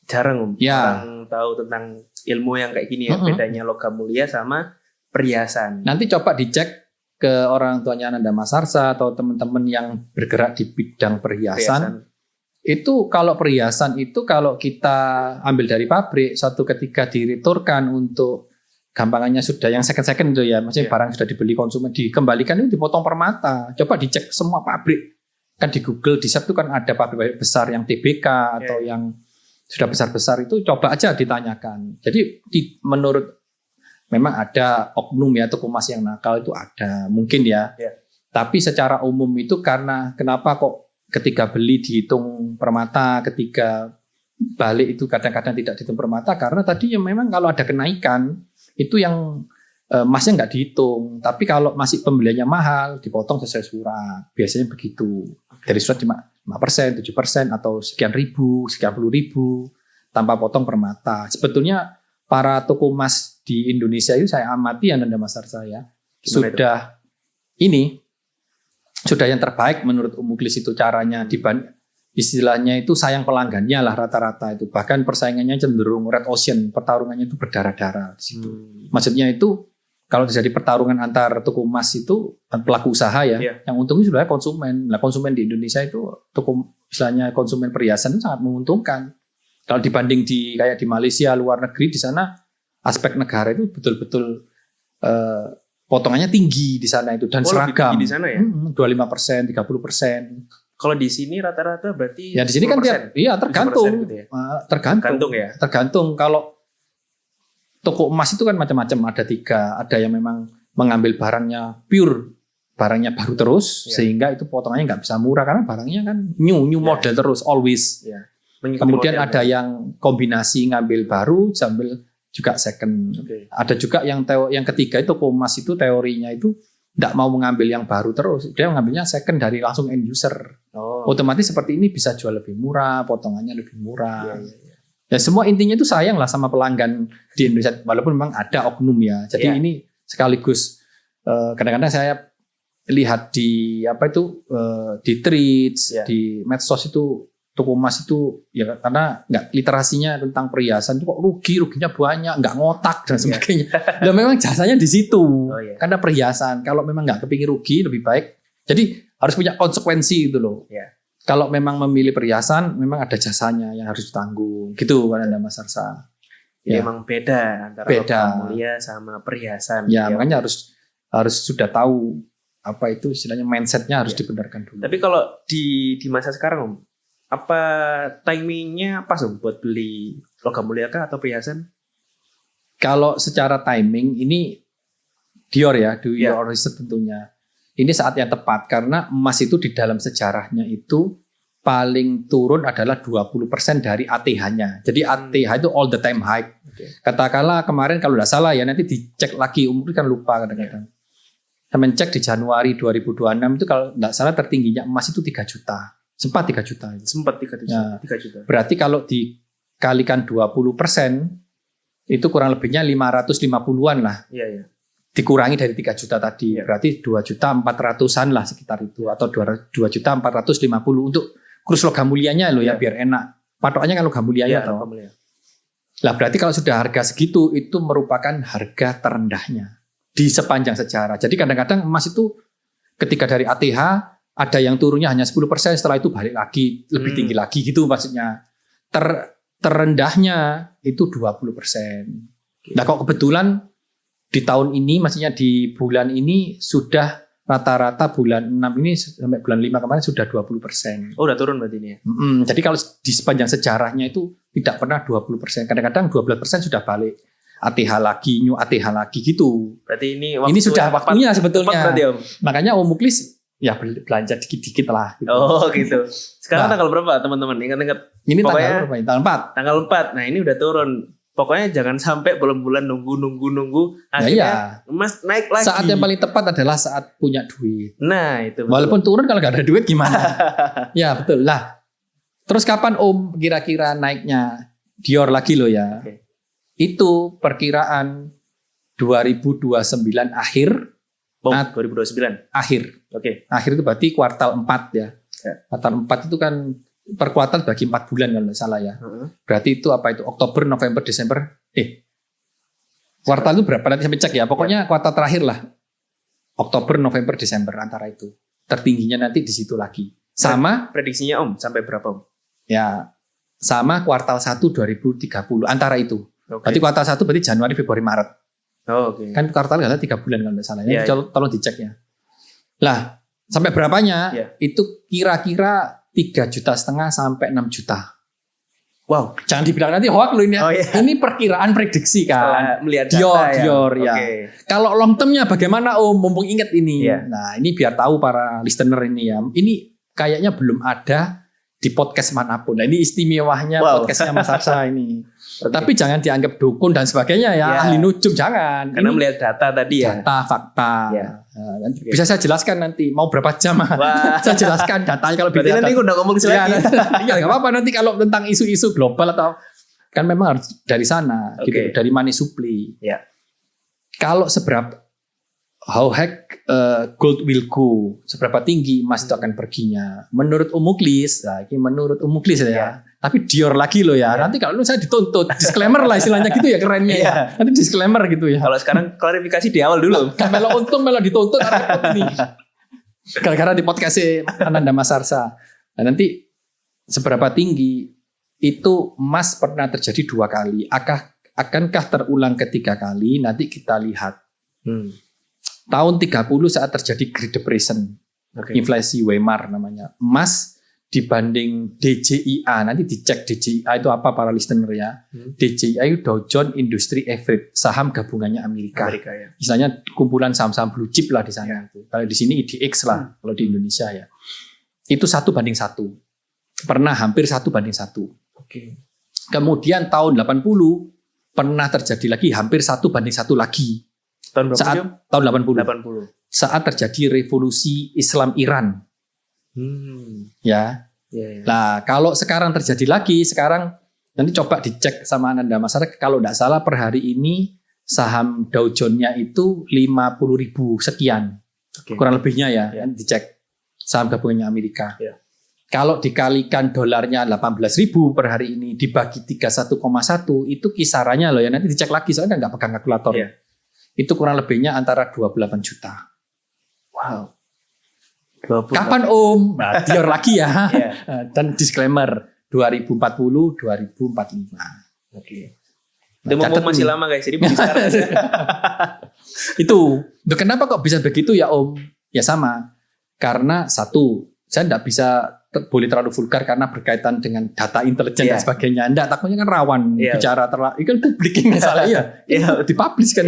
jarang Ya. orang tahu tentang ilmu yang kayak gini ya, Mm-mm. bedanya logam mulia sama perhiasan. Nanti coba dicek ke orang tuanya Ananda Mas Arsa atau teman-teman yang bergerak di bidang perhiasan. Itu kalau perhiasan itu kalau kita ambil dari pabrik, suatu ketika direturkan untuk gampangannya sudah yang second itu ya, maksudnya Iya. barang sudah dibeli konsumen dikembalikan itu dipotong per mata. Coba dicek semua pabrik. Kan di Google di search itu kan ada pabrik besar yang TBK atau yang sudah besar-besar itu coba aja ditanyakan. Jadi menurut memang ada oknum ya toko emas yang nakal itu ada mungkin ya. Iya. Tapi secara umum itu karena kenapa kok ketika beli dihitung per mata, ketika balik itu kadang-kadang tidak dihitung per mata karena tadi yang memang kalau ada kenaikan itu yang emasnya nggak dihitung. Tapi kalau masih pembeliannya mahal dipotong sesuai surat. Biasanya begitu. Dari surat cuma 5%, 7% atau sekian ribu, sekian puluh ribu tanpa potong per mata. Sebetulnya para toko emas di Indonesia itu saya amati Ananda Mas Arsa ya. Gimana Sudah yang terbaik menurut Om Muklis itu caranya istilahnya itu sayang pelanggannya lah rata-rata itu. Bahkan persaingannya cenderung red ocean, pertarungannya itu berdarah-darah di situ. Maksudnya itu kalau terjadi pertarungan antar toko emas itu pelaku usaha ya, Iya. yang untungnya sudah konsumen. Nah, konsumen di Indonesia itu istilahnya konsumen perhiasan itu sangat menguntungkan. Kalau dibanding kayak di Malaysia, luar negeri, di sana aspek negara itu betul-betul potongannya tinggi di sana itu dan Oh, lebih seragam. tinggi di sana ya? 25%, 30%. Kalau di sini rata-rata berarti Ya di sini kan 10%. iya tergantung. 10% gitu ya? Tergantung. Gantung ya. Tergantung kalau toko emas itu kan macam-macam, ada 3, ada yang memang mengambil barangnya pure, barangnya baru terus Ya. sehingga itu potongannya nggak bisa murah karena barangnya kan new Ya. model terus always. Ya. Mengikuti Kemudian model. ada yang kombinasi ngambil baru sambil juga second. Oke. Ada juga yang ketiga itu toko emas itu teorinya itu tidak mau mengambil yang baru terus, dia mengambilnya second dari langsung end user. Oh. Otomatis seperti ini bisa jual lebih murah, potongannya lebih murah. Iya, iya, iya. Ya semua intinya itu sayang lah sama pelanggan di Indonesia, walaupun memang ada oknum ya. Jadi Iya. ini sekaligus kadang-kadang saya lihat di di tweets, Iya. di medsos itu toko emas itu ya karena nggak literasinya tentang perhiasan itu kok ruginya banyak, nggak ngotak dan sebagainya. Dan memang jasanya di situ. Oh, iya. Karena perhiasan kalau memang nggak kepingin rugi lebih baik. Jadi harus punya konsekuensi itu loh. Iya. Kalau memang memilih perhiasan, memang ada jasanya yang harus ditanggung. Gitu kan Anda Mas Arsa. Ya. Memang beda antara logam mulia sama perhiasan. Ya, makanya harus sudah tahu apa itu istilahnya mindsetnya harus dibenarkan dulu. Tapi kalau di masa sekarang Om, apa timingnya pas Om buat beli logam mulia kah atau perhiasan? Kalau secara timing ini Dior ya, do your research tentunya. Ini saat yang tepat karena emas itu di dalam sejarahnya itu paling turun adalah 20% dari ATH-nya. Jadi ATH itu all the time high. Katakanlah kemarin kalau tidak salah ya, nanti dicek lagi, umur kan lupa kadang-kadang. Saya cek di Januari 2026 itu kalau tidak salah tertingginya emas itu 3 juta. Sempat 3 juta. Sempat 3 juta. Ya. 3 juta. Berarti kalau dikalikan 20%, itu kurang lebihnya 550-an lah. Iya, iya. Dikurangi dari 3 juta tadi, berarti 2.400.000-an lah sekitar itu, atau 2.450.000 untuk kurs logam mulianya loh ya, biar enak. Patokannya kan logam mulianya toh. Lah berarti kalau sudah harga segitu itu merupakan harga terendahnya di sepanjang sejarah. Jadi kadang-kadang emas itu ketika dari ATH ada yang turunnya hanya 10%, setelah itu balik lagi lebih tinggi lagi gitu maksudnya. Terendahnya itu 20%. Nah kok kebetulan di tahun ini, maksudnya di bulan ini sudah rata-rata bulan 6 ini sampai bulan 5 kemarin sudah 20%. Oh udah turun berarti ini ya? Jadi kalau di sepanjang sejarahnya itu tidak pernah 20%. Kadang-kadang 12% sudah balik. ATH lagi, new ATH lagi gitu. Berarti ini sudah waktunya sebetulnya. Berarti, Om. Makanya Om Muklis ya belanja dikit-dikit lah. Gitu. Oh gitu. Sekarang tanggal berapa teman-teman? Ingat-ingat. Ini tanggal berapa? Tanggal 4. Tanggal 4. Nah ini udah turun. Pokoknya jangan sampai bulan-bulan nunggu akhirnya emas naik lagi. Saat yang paling tepat adalah saat punya duit. Nah itu betul. Walaupun turun kalau nggak ada duit gimana? Ya betul lah. Terus kapan Om kira-kira naiknya Dior lagi loh ya? Okay. Itu perkiraan 2029 akhir. 2029 akhir. Oke. Okay. Akhir itu berarti kuartal 4 ya. Kuartal 4 itu kan per kuartal bagi 4 bulan kalau tidak salah ya. Berarti itu apa itu? Oktober, November, Desember. Kuartal itu berapa nanti sampai cek ya. Pokoknya kuartal terakhir lah. Oktober, November, Desember antara itu. Tertingginya nanti di situ lagi. Sama prediksinya Om sampai berapa Om? Ya, sama kuartal 1 2030 antara itu. Okay. Berarti kuartal 1 berarti Januari, Februari, Maret. Oh, oke. Okay. Kan kuartal ada 3 bulan kalau tidak salah. Ya. Tolong dicek ya. Lah, sampai berapanya? Itu kira-kira 3,5 juta sampai 6 juta. Wow, jangan dibilang nanti hoax loh ini. Ini perkiraan prediksi kan. Melihat data Dior ya. Kalau long termnya bagaimana Om? Mumpung ingat ini. Nah, ini biar tahu para listener ini ya. Ini kayaknya belum ada di podcast manapun. Nah, ini istimewanya podcastnya Mas Arsa ini. Tapi jangan dianggap dukun dan sebagainya ya. Ahli nujum jangan. Karena ini melihat data tadi ya. Data, fakta. Bisa saya jelaskan nanti. Mau berapa jam? Saya jelaskan datanya kalau berarti nanti udah ngomong lagi. Iya, nggak apa-apa nanti kalau tentang isu-isu global atau kan memang harus dari sana, gitu, dari money supply. Kalau how high gold will go, seberapa tinggi emas itu akan perginya. Menurut Muklis, ya. Tapi Dior lagi loh ya. Nanti kalau saya dituntut, disclaimer lah istilahnya gitu ya kerennya. Ya. Nanti disclaimer gitu ya. Kalau sekarang klarifikasi di awal dulu. Kan melo untung melo dituntut ini. Gara-gara di podcastnya Ananda Mas Arsa. Nah, nanti seberapa tinggi itu emas pernah terjadi 2 kali. Akankah terulang ketiga kali? Nanti kita lihat. Tahun 30 saat terjadi Great Depression. Inflasi Weimar namanya. Emas dibanding DJIA, nanti dicek DJIA itu apa para listener ya. DJIA itu Dow Jones Industry Average, saham gabungannya Amerika ya. Misalnya kumpulan saham-saham blue chip lah di sana. Kalau di sini IDX lah kalau di Indonesia ya. Itu 1:1. Pernah hampir 1:1. Kemudian tahun 80 pernah terjadi lagi hampir 1:1 lagi. Tahun berapa? Tahun 80. Saat terjadi revolusi Islam Iran. Ya. Nah, kalau sekarang terjadi lagi, nanti coba dicek sama Ananda Masyarakat. Kalau tidak salah per hari ini saham Dow Jones-nya itu 50.000 sekian. Kurang lebihnya ya. Dicek saham gabungannya Amerika. Kalau dikalikan dolarnya 18.000 per hari ini dibagi 31,1 itu kisarannya loh ya. Nanti dicek lagi soalnya nggak pegang kalkulator. Itu kurang lebihnya antara 28 juta. Wow. 20. Kapan Om? Nah, dior lagi ya. Iya. Dan disclaimer 2040 2045. Oke. Itu mumpung masih lama guys, jadi beli sekarang. Itu. Loh, kenapa kok bisa begitu ya Om? Ya sama. Karena satu, saya tidak bisa boleh terlalu vulgar karena berkaitan dengan data intelijen dan sebagainya. Enggak, takutnya kan rawan bicara terlalu. Itu kan publik yang salah ya. Dipublish kan.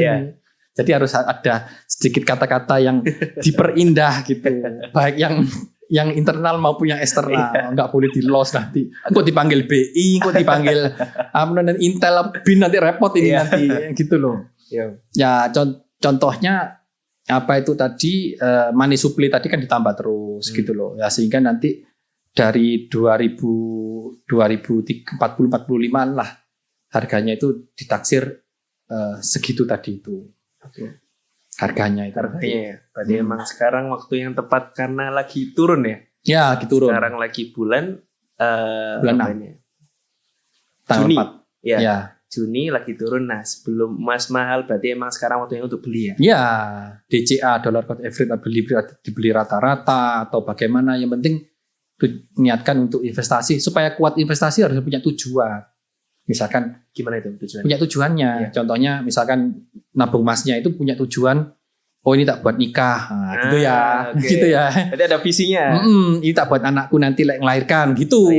Jadi harus ada sedikit kata-kata yang diperindah gitu. Baik yang internal maupun yang eksternal. Enggak boleh di-loss nanti. Kok dipanggil BI, kok dipanggil Intel, BIN nanti repot ini nanti gitu loh. Ya contohnya apa itu tadi money supply tadi kan ditambah terus gitu loh. Ya sehingga nanti dari 2040-45 lah harganya itu ditaksir segitu tadi itu. Harganya itu. Ya. Berarti emang sekarang waktu yang tepat karena lagi turun ya? Ya, lagi turun. Sekarang lagi bulan 6. Juni. 4. Ya. Juni lagi turun. Nah, sebelum emas mahal berarti emang sekarang waktunya untuk beli ya? Ya, DCA dollar cost average dibeli rata-rata atau bagaimana, yang penting niatkan untuk investasi. Supaya kuat investasi harus punya tujuan. Misalkan gimana itu tujuannya? Punya tujuannya. Contohnya misalkan nabung emasnya itu punya tujuan, oh ini tak buat nikah, gitu ya. Okay. Gitu ya. Jadi ada visinya. Ini tak buat anakku nanti ngelahirkan gitu.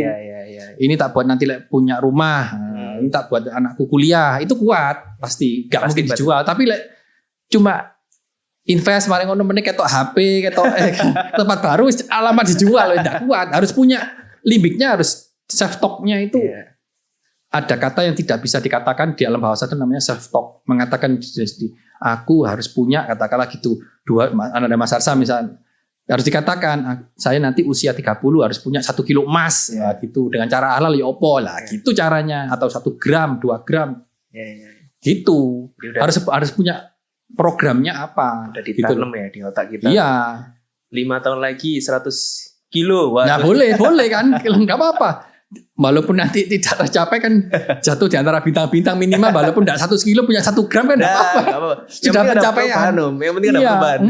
Ini tak buat nanti punya rumah. Ini tak buat anakku kuliah. Itu kuat pasti. Gak mungkin dijual. Tapi cuma invest mari ngono meneh ketok HP, ketok tempat baru alamat dijual, tidak kuat. Harus punya limitnya, harus self talk-nya itu. Ada kata yang tidak bisa dikatakan di alam bahasa itu namanya self talk. Mengatakan aku harus punya, katakanlah gitu. Ada Mas Arsa misalnya harus dikatakan saya nanti usia 30 harus punya 1 kilo emas gitu, dengan cara halal ya opo lah gitu caranya, atau 1 gram 2 gram gitu. Harus punya programnya apa? Udah ditanam gitu. Ya di otak kita. Iya. 5 tahun lagi 100 kilo. Wah. Nah boleh kan, nggak apa-apa. Walaupun nanti tidak tercapai kan jatuh di antara bintang-bintang minimal, walaupun tidak 1 kilo punya 1 gram kan nggak apa-apa. Sudah pencapaian. Yang penting ada perubahan.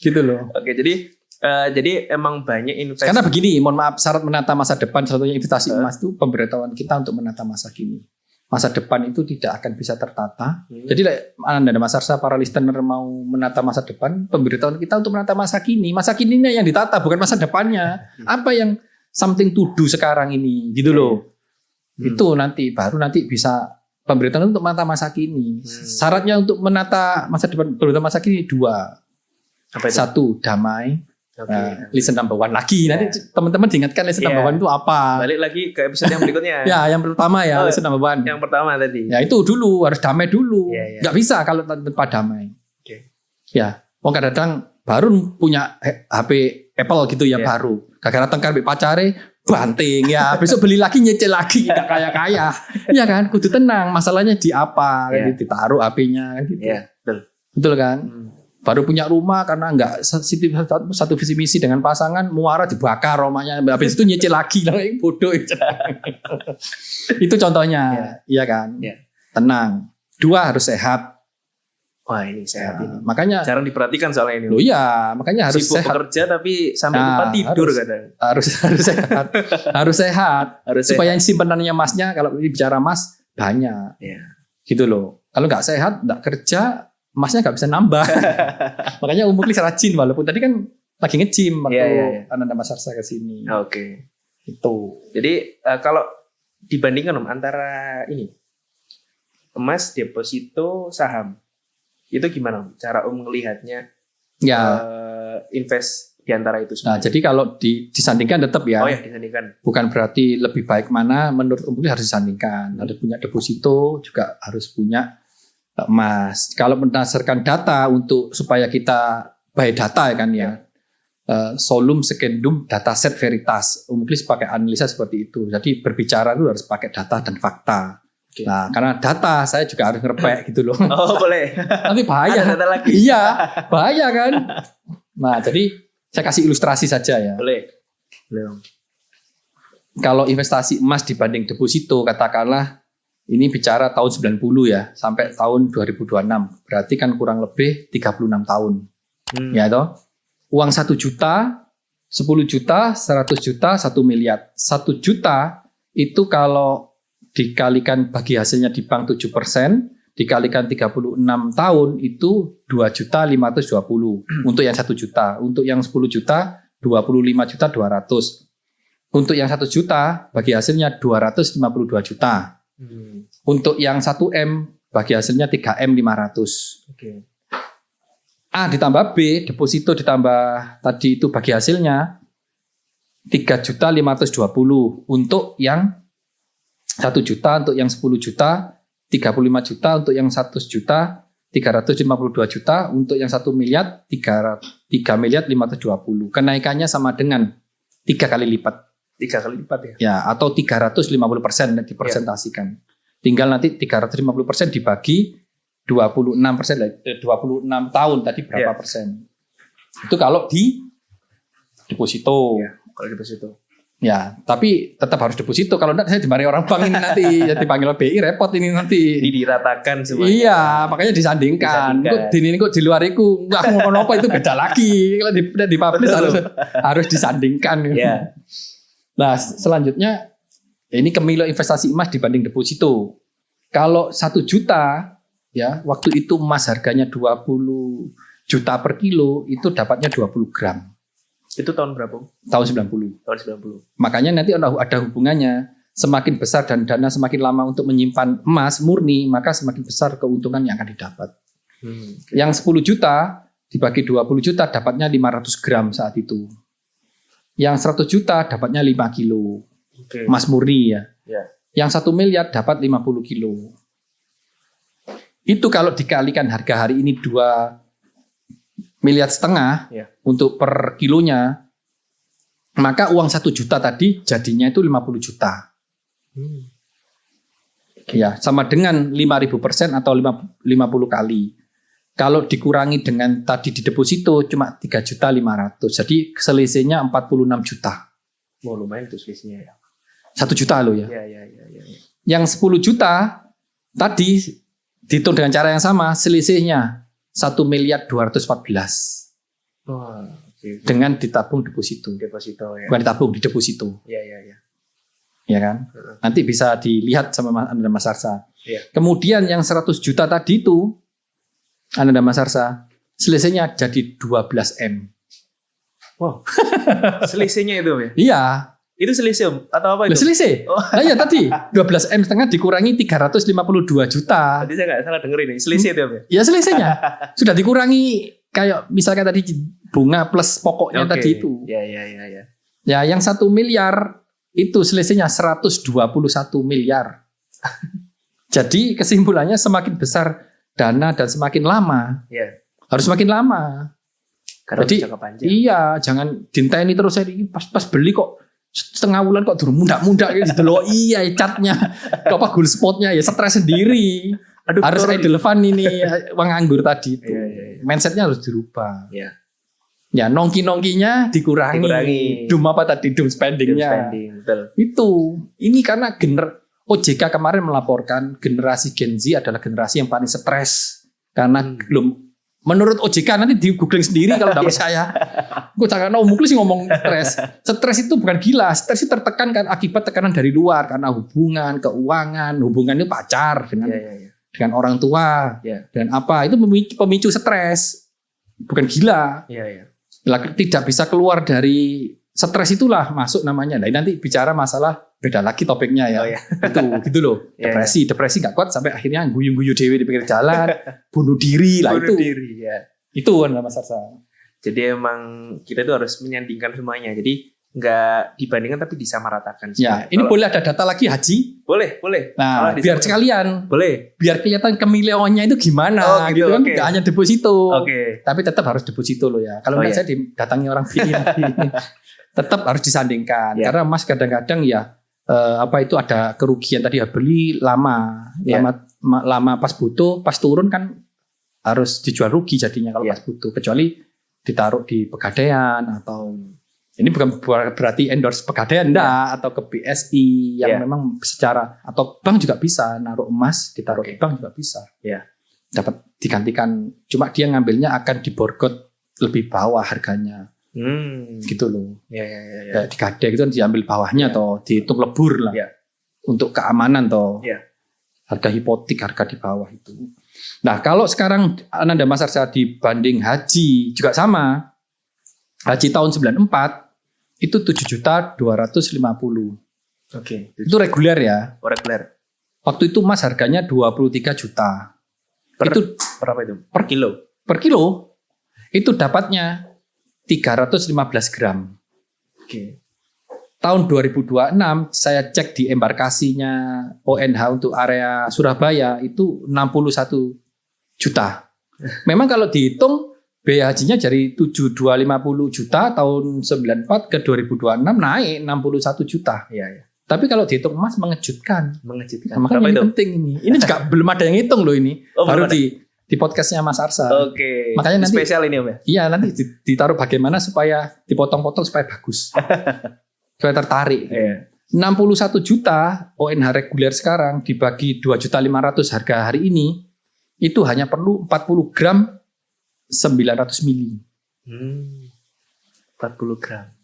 Gitu loh. Oke, jadi emang banyak investasi. Karena begini, mohon maaf, syarat menata masa depan satunya investasi emas itu pemberitahuan kita untuk menata masa kini. Masa depan itu tidak akan bisa tertata. Jadi Anda Mas Arsa, para listener mau menata masa depan, pemberitahuan kita untuk menata masa kini. Masa kininya yang ditata, bukan masa depannya. Apa yang something to do sekarang ini, gitu loh. Itu nanti bisa pemberitahuan untuk menata masa kini. Syaratnya untuk menata masa depan, pemberitahuan masa kini 2. Apa itu? 1, damai. Lesson number 1 lagi. Nanti teman-teman diingatkan lesson number 1 itu apa. Balik lagi ke episode yang berikutnya. Ya, yang pertama lesson number 1. Yang pertama tadi. Ya itu dulu, harus damai dulu. Nggak bisa kalau tanpa damai. Ya, wong kadang baru punya HP Apple gitu ya baru. Gara-gara tengkar mbek pacare banting ya, besok beli lagi nyicil lagi, enggak kaya-kaya. Iya kan, kudu tenang, masalahnya di apa, kan ditaruh HP-nya kan gitu. Iya, betul. Betul kan? Baru punya rumah karena enggak satu visi misi dengan pasangan, muara dibakar rumahnya, habis itu nyicil lagi lah, bodoh itu. Itu contohnya, iya kan? Tenang. 2 harus sehat. Wah ini sehat ini. Makanya jarang diperhatikan soalnya ini. Loh iya, makanya harus sibuk sehat. Bekerja tapi sampai lupa tidur kadang. Harus sehat. Harus sehat. Supaya simpenannya emasnya kalau bicara emas banyak. Gitu loh. Kalau nggak sehat, nggak kerja, emasnya nggak bisa nambah. Makanya Umuklis rajin, walaupun tadi kan lagi nge-gym waktu Ananda Mas Arsa ke sini. Oke. Itu. Jadi kalau dibandingkan antara ini emas, deposito, saham, itu gimana cara melihatnya? Invest di antara itu semua. Nah, jadi kalau disandingkan tetap ya. Oh ya, disandingkan. Bukan berarti lebih baik mana, menurut Umuklis harus disandingkan. Harus punya deposito, juga harus punya emas. Kalau berdasarkan data untuk supaya kita by data ya kan ya. Solum secundum dataset veritas. Umuklis pakai analisa seperti itu. Jadi berbicara itu harus pakai data dan fakta. Nah, karena data saya juga harus ngerepek gitu loh. Oh, boleh. Nanti bahaya. Ada data lagi. Iya, bahaya kan. Nah, jadi saya kasih ilustrasi saja ya. Boleh. Kalau investasi emas dibanding deposito, katakanlah ini bicara tahun 90 ya, sampai tahun 2026. Berarti kan kurang lebih 36 tahun. Ya toh? uang 1 juta, 10 juta, 100 juta, 1 miliar. 1 juta itu kalau dikalikan bagi hasilnya di bank 7%, dikalikan 36 tahun itu 2.520 untuk yang 1 juta. Untuk yang 10 juta 25.200. Untuk yang 1 juta bagi hasilnya 252 juta. Untuk yang 1M bagi hasilnya 3M 500. Oke. A ditambah B, deposito ditambah tadi itu bagi hasilnya 3.520 untuk yang 1 juta, untuk yang 10 juta 35 juta, untuk yang 100 juta 352 juta, untuk yang 1 miliar 3 miliar 520. Kenaikannya sama dengan 3 kali lipat. 3 kali lipat ya? Ya, atau 350% dipersentasikan. Tinggal nanti 350% dibagi 26%, 26 tahun tadi berapa persen. Itu kalau di deposito. Ya, kalau deposito. Ya, tapi tetap harus deposito. Kalau enggak saya dimarahi orang bank ini nanti. Ya dipanggil BI repot ini nanti. Diratakan semuanya. Iya, makanya disandingkan. Kok di luar itu nggak ngomong apa itu beda lagi. Kalau di publish harus disandingkan. Ya. Nah, selanjutnya ini kemilo investasi emas dibanding deposito. Kalau 1 juta ya, waktu itu emas harganya 20 juta per kilo, itu dapatnya 20 gram. Itu tahun berapa? Tahun 90. Tahun 90. Makanya nanti ada hubungannya. Semakin besar dan dana semakin lama untuk menyimpan emas murni, maka semakin besar keuntungan yang akan didapat. Yang 10 juta dibagi 20 juta dapatnya 500 gram saat itu. Yang 100 juta dapatnya 5 kilo. Emas murni ya. Yang 1 miliar dapat 50 kilo. Itu kalau dikalikan harga hari ini 2,5 miliar untuk per kilonya, maka uang 1 juta tadi jadinya itu 50 juta. Ya, sama dengan 5.000% atau 50 kali. Kalau dikurangi dengan tadi di deposito cuma 3.500.000. Jadi selisihnya 46 juta. Oh, lumayan tuh selisihnya ya. 1 juta loh ya. Ya. Yang 10 juta tadi dihitung dengan cara yang sama, selisihnya 1.214.000.000. Oh, dengan ditabung deposito. Deposito ya. Bukan ditabung, di deposito. Ya. Ya kan? Nanti bisa dilihat sama Anda Mas Arsa. Ya. Kemudian yang 100 juta tadi itu Anda Mas Arsa, selisihnya jadi 12M. Wow. Selisihnya itu ya? Iya. Itu selisih atau apa itu? Selisih. Nah ya tadi 12M setengah dikurangi 352 juta. Tadi saya nggak salah denger ini. Selisih itu apa? Ya selisihnya. Sudah dikurangi kayak misalkan tadi bunga plus pokoknya tadi itu. Ya. Ya yang 1 miliar itu selisihnya 121 miliar. Jadi kesimpulannya semakin besar dana dan semakin lama. Ya. Harus semakin lama. Karena jadi jangka panjang. Iya, jangan dinteni terus saya pas beli kok setengah bulan kok durung muda-muda gitu loh. Iya, catnya. Kok apa goal spotnya ya stres sendiri. Aduh, harus idle fund ini uang nganggur tadi itu. Iya. Mindsetnya harus dirubah. Iya. Ya nongki-nongkinya dikurangi. Doom apa tadi? Doom spendingnya. Betul. Itu. Ini karena OJK kemarin melaporkan generasi Gen Z adalah generasi yang paling stres. Karena belum. Menurut OJK nanti di googling sendiri kalau tidak percaya. Gue jangan muklis sih ngomong stres. Stres itu bukan gila, stres itu tertekan kan akibat tekanan dari luar karena hubungan, keuangan, hubungan itu pacar dengan orang tua, dan apa itu pemicu stres. Bukan gila. Tidak bisa keluar dari stres itulah masuk namanya. Nah, nanti bicara masalah beda lagi topiknya ya. Itu gitu loh. Depresi nggak kuat sampai akhirnya guyu-guyu dewi di pinggir jalan, bunuh diri lah itu. Itu kan Mas Arsa. Jadi emang kita itu harus menyandingkan semuanya. Jadi nggak dibandingkan tapi disamaratakan. Ya, ini boleh ada data lagi haji? Boleh. Nah, biar sekalian. Boleh. Biar kelihatan kemileuannya itu gimana gitu kan. Nggak hanya deposito. Tapi tetap harus deposito loh ya. Kalau nggak saya didatangi orang BI nanti. Tetap harus disandingkan. Karena Mas kadang-kadang ya itu ada kerugian tadi ya beli lama pas butuh, pas turun kan harus dijual rugi jadinya kalau pas butuh, kecuali ditaruh di Pegadaian atau ini bukan berarti endorse Pegadaian atau ke BSI yang memang secara atau bank juga bisa naruh emas ditaruh di bank juga bisa dapat digantikan, cuma dia ngambilnya akan diborgot lebih bawah harganya. Gitu loh. Ya. Ya, di Gadai itu kan diambil bawahnya toh, dihitung lebur lah. Ya. Untuk keamanan toh. Ya. Harga hipotek, harga di bawah itu. Nah, kalau sekarang Ananda Mas Arsa dibanding haji juga sama. Haji tahun 94 itu 7.250.000. Oke. Itu reguler ya. Reguler. Waktu itu emas harganya 23 juta. Itu berapa itu? Per kilo. per kilo itu dapatnya 315 gram. Oke. Tahun 2026 saya cek di embarkasinya ONH untuk area Surabaya itu 61 juta. Memang kalau dihitung biaya hajinya dari 7.250 juta tahun 94 ke 2026 naik 61 juta. Iya. Tapi kalau dihitung emas mengejutkan. Mengejutkan. Makanya ini penting ini. Ini juga belum ada yang hitung loh ini. Oh, baru belum di podcastnya Mas Arsa. Oke. Makanya nanti spesial ini Om ya. Iya, nanti ditaruh bagaimana supaya dipotong-potong supaya bagus. Supaya tertarik. Iya. 61 juta ONH reguler sekarang dibagi 2.500.000 harga hari ini itu hanya perlu 40 gram 900 mili. 40 gram.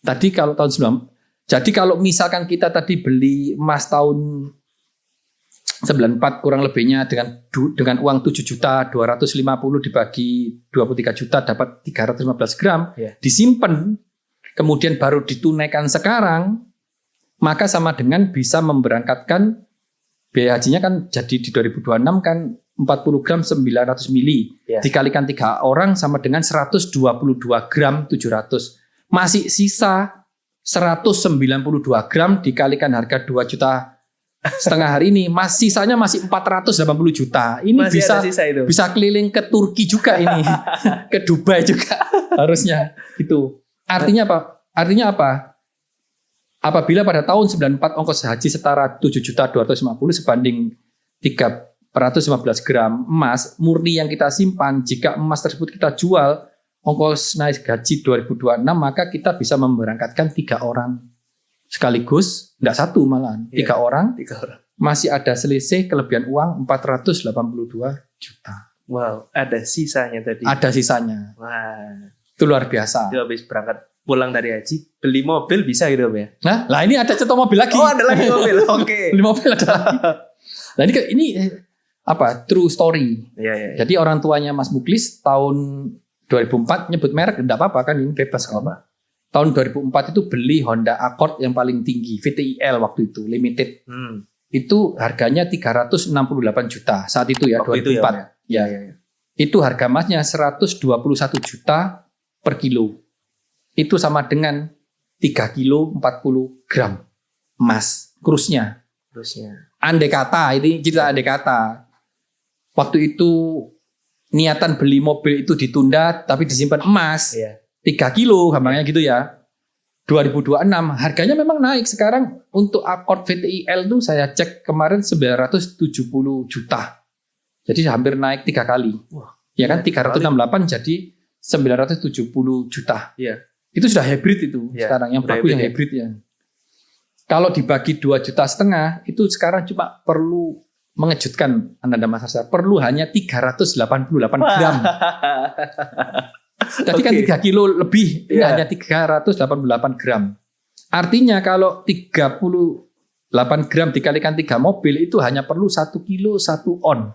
Tadi kalau tahun 9, jadi kalau misalkan kita tadi beli emas tahun 94 kurang lebihnya dengan uang 7.250.000 dibagi 23 juta dapat 315 gram, disimpan kemudian baru ditunaikan sekarang, maka sama dengan bisa memberangkatkan biaya hajinya kan jadi di 2026 kan 40 gram 900 mili dikalikan 3 orang sama dengan 122 gram 700. Masih sisa 192 gram dikalikan harga 2,5 juta hari ini, sisanya masih 480 juta. Ini masih bisa keliling ke Turki juga ini, ke Dubai juga harusnya gitu. Artinya apa? Apabila pada tahun 94 ongkos haji setara 7.250.000 sebanding 315 gram emas murni yang kita simpan, jika emas tersebut kita jual ongkos naik gaji 2026, maka kita bisa memberangkatkan 3 orang sekaligus, enggak 1 malahan, 3 orang. 3 orang. Masih ada selisih kelebihan uang 482 juta. Wow, ada sisanya tadi. Ada sisanya. Wah, itu luar biasa. Itu habis berangkat pulang dari haji, beli mobil bisa gitu ya? Nah, ini ada contoh mobil lagi. Oh, ada lagi mobil. Oke. Beli mobil ada lagi. Nah, ini apa? True story. Iya. Jadi orang tuanya Mas Muklis tahun 2004 nyebut merek enggak apa-apa kan, ini bebas kalau apa. Tahun 2004 itu beli Honda Accord yang paling tinggi, VTIL waktu itu, limited. Itu harganya 368 juta saat itu ya, waktu 2004. Itu ya. Itu harga emasnya 121 juta per kilo. Itu sama dengan 3 kilo 40 gram emas krusnya. Andai kata, ini kita andai kata. Waktu itu niatan beli mobil itu ditunda tapi disimpan emas. 3 kilo gampangnya gitu ya. 2026 harganya memang naik. Sekarang untuk Accord VTIL itu saya cek kemarin 970 juta. Jadi hampir naik 3 kali. Wah, ya kan 368 jadi 970 juta. Iya. Itu sudah hybrid itu sekarang yang bagus yang hybrid ya. Kalau dibagi 2,5 juta itu sekarang cuma perlu mengejutkan Ananda Mas Arsa, perlu hanya 388 gram. Tadi kan 3 kilo lebih, ini hanya 388 gram. Artinya kalau 38 gram dikalikan 3 mobil itu hanya perlu 1 kilo 1 on.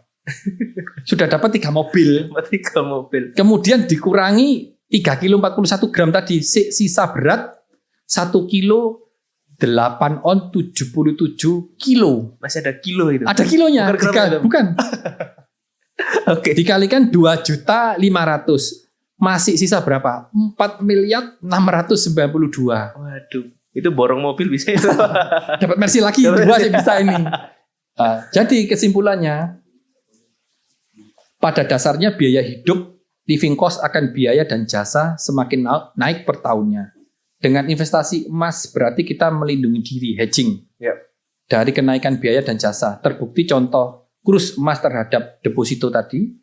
Sudah dapat 3 mobil. 3 mobil. Kemudian dikurangi 3 kilo 41 gram tadi, sisa berat 1 kilo 8 on 77 kilo. Masih ada kilo itu? Ada kilonya. Bukan. Oke. Dikalikan 2.500.000. Masih sisa berapa? 4.692. Waduh. Itu borong mobil bisa itu. Dapat Mercy lagi. 2 sih bisa ini. Jadi kesimpulannya, pada dasarnya biaya hidup, living cost akan biaya dan jasa semakin naik per tahunnya. Dengan investasi emas berarti kita melindungi diri, hedging dari kenaikan biaya dan jasa. Terbukti contoh kurs emas terhadap deposito tadi,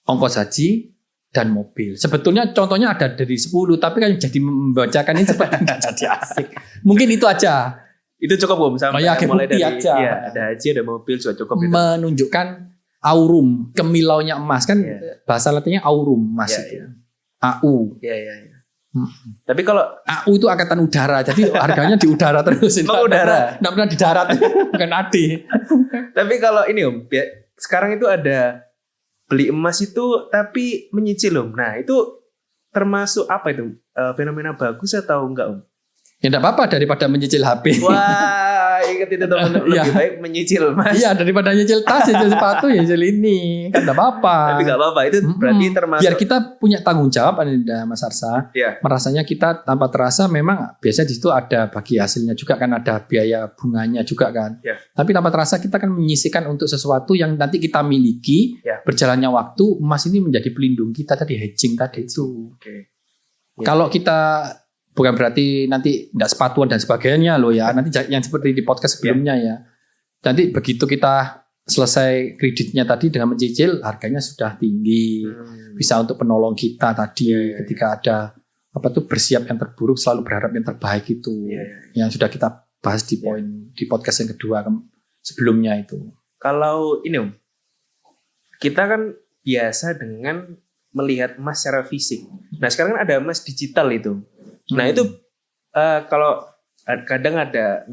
ongkos haji dan mobil. Sebetulnya contohnya ada dari 10, tapi kan jadi membacakan ini seperti nggak jadi asik. Mungkin itu aja. Itu cukup Om, sampai mulai dari aja. Ya, ada haji, ada mobil sudah cukup. Menunjukkan aurum, kemilaunya emas kan bahasa latinnya aurum emas itu. AU. Iya. Tapi kalau AU itu angkatan udara, jadi harganya di udara terus. Emang udara? Nggak pernah di darat, bukan AD. Tapi kalau ini Om, sekarang itu ada beli emas itu tapi menyicil Om. Nah itu termasuk apa itu? Fenomena bagus atau enggak Om? Ya enggak apa-apa daripada menyicil HP. Wah, ingat itu teman-teman, lebih baik menyicil emas. Iya, daripada nyicil tas, nyicil sepatu, ya nyicil ini. Kan enggak apa-apa. Tapi enggak apa-apa, itu berarti termasuk. Biar kita punya tanggung jawab Anda Mas Arsa. Iya. Merasanya kita tanpa terasa memang biasanya di situ ada bagi hasilnya juga kan, ada biaya bunganya juga kan. Iya. Tapi tanpa terasa kita kan menyisihkan untuk sesuatu yang nanti kita miliki. Iya. Berjalannya waktu emas ini menjadi pelindung kita tadi, hedging tadi itu. Oke. Ya. Kalau kita bukan berarti nanti tidak sepatuan dan sebagainya loh ya. Nanti yang seperti di podcast sebelumnya ya. Nanti begitu kita selesai kreditnya tadi dengan mencicil, harganya sudah tinggi. Bisa untuk penolong kita tadi ketika ada apa tuh bersiap yang terburuk selalu berharap yang terbaik itu. Yang sudah kita bahas di poin di podcast yang kedua sebelumnya itu. Kalau ini Om, kita kan biasa dengan melihat emas secara fisik. Nah sekarang kan ada emas digital itu. Nah itu kalau kadang ada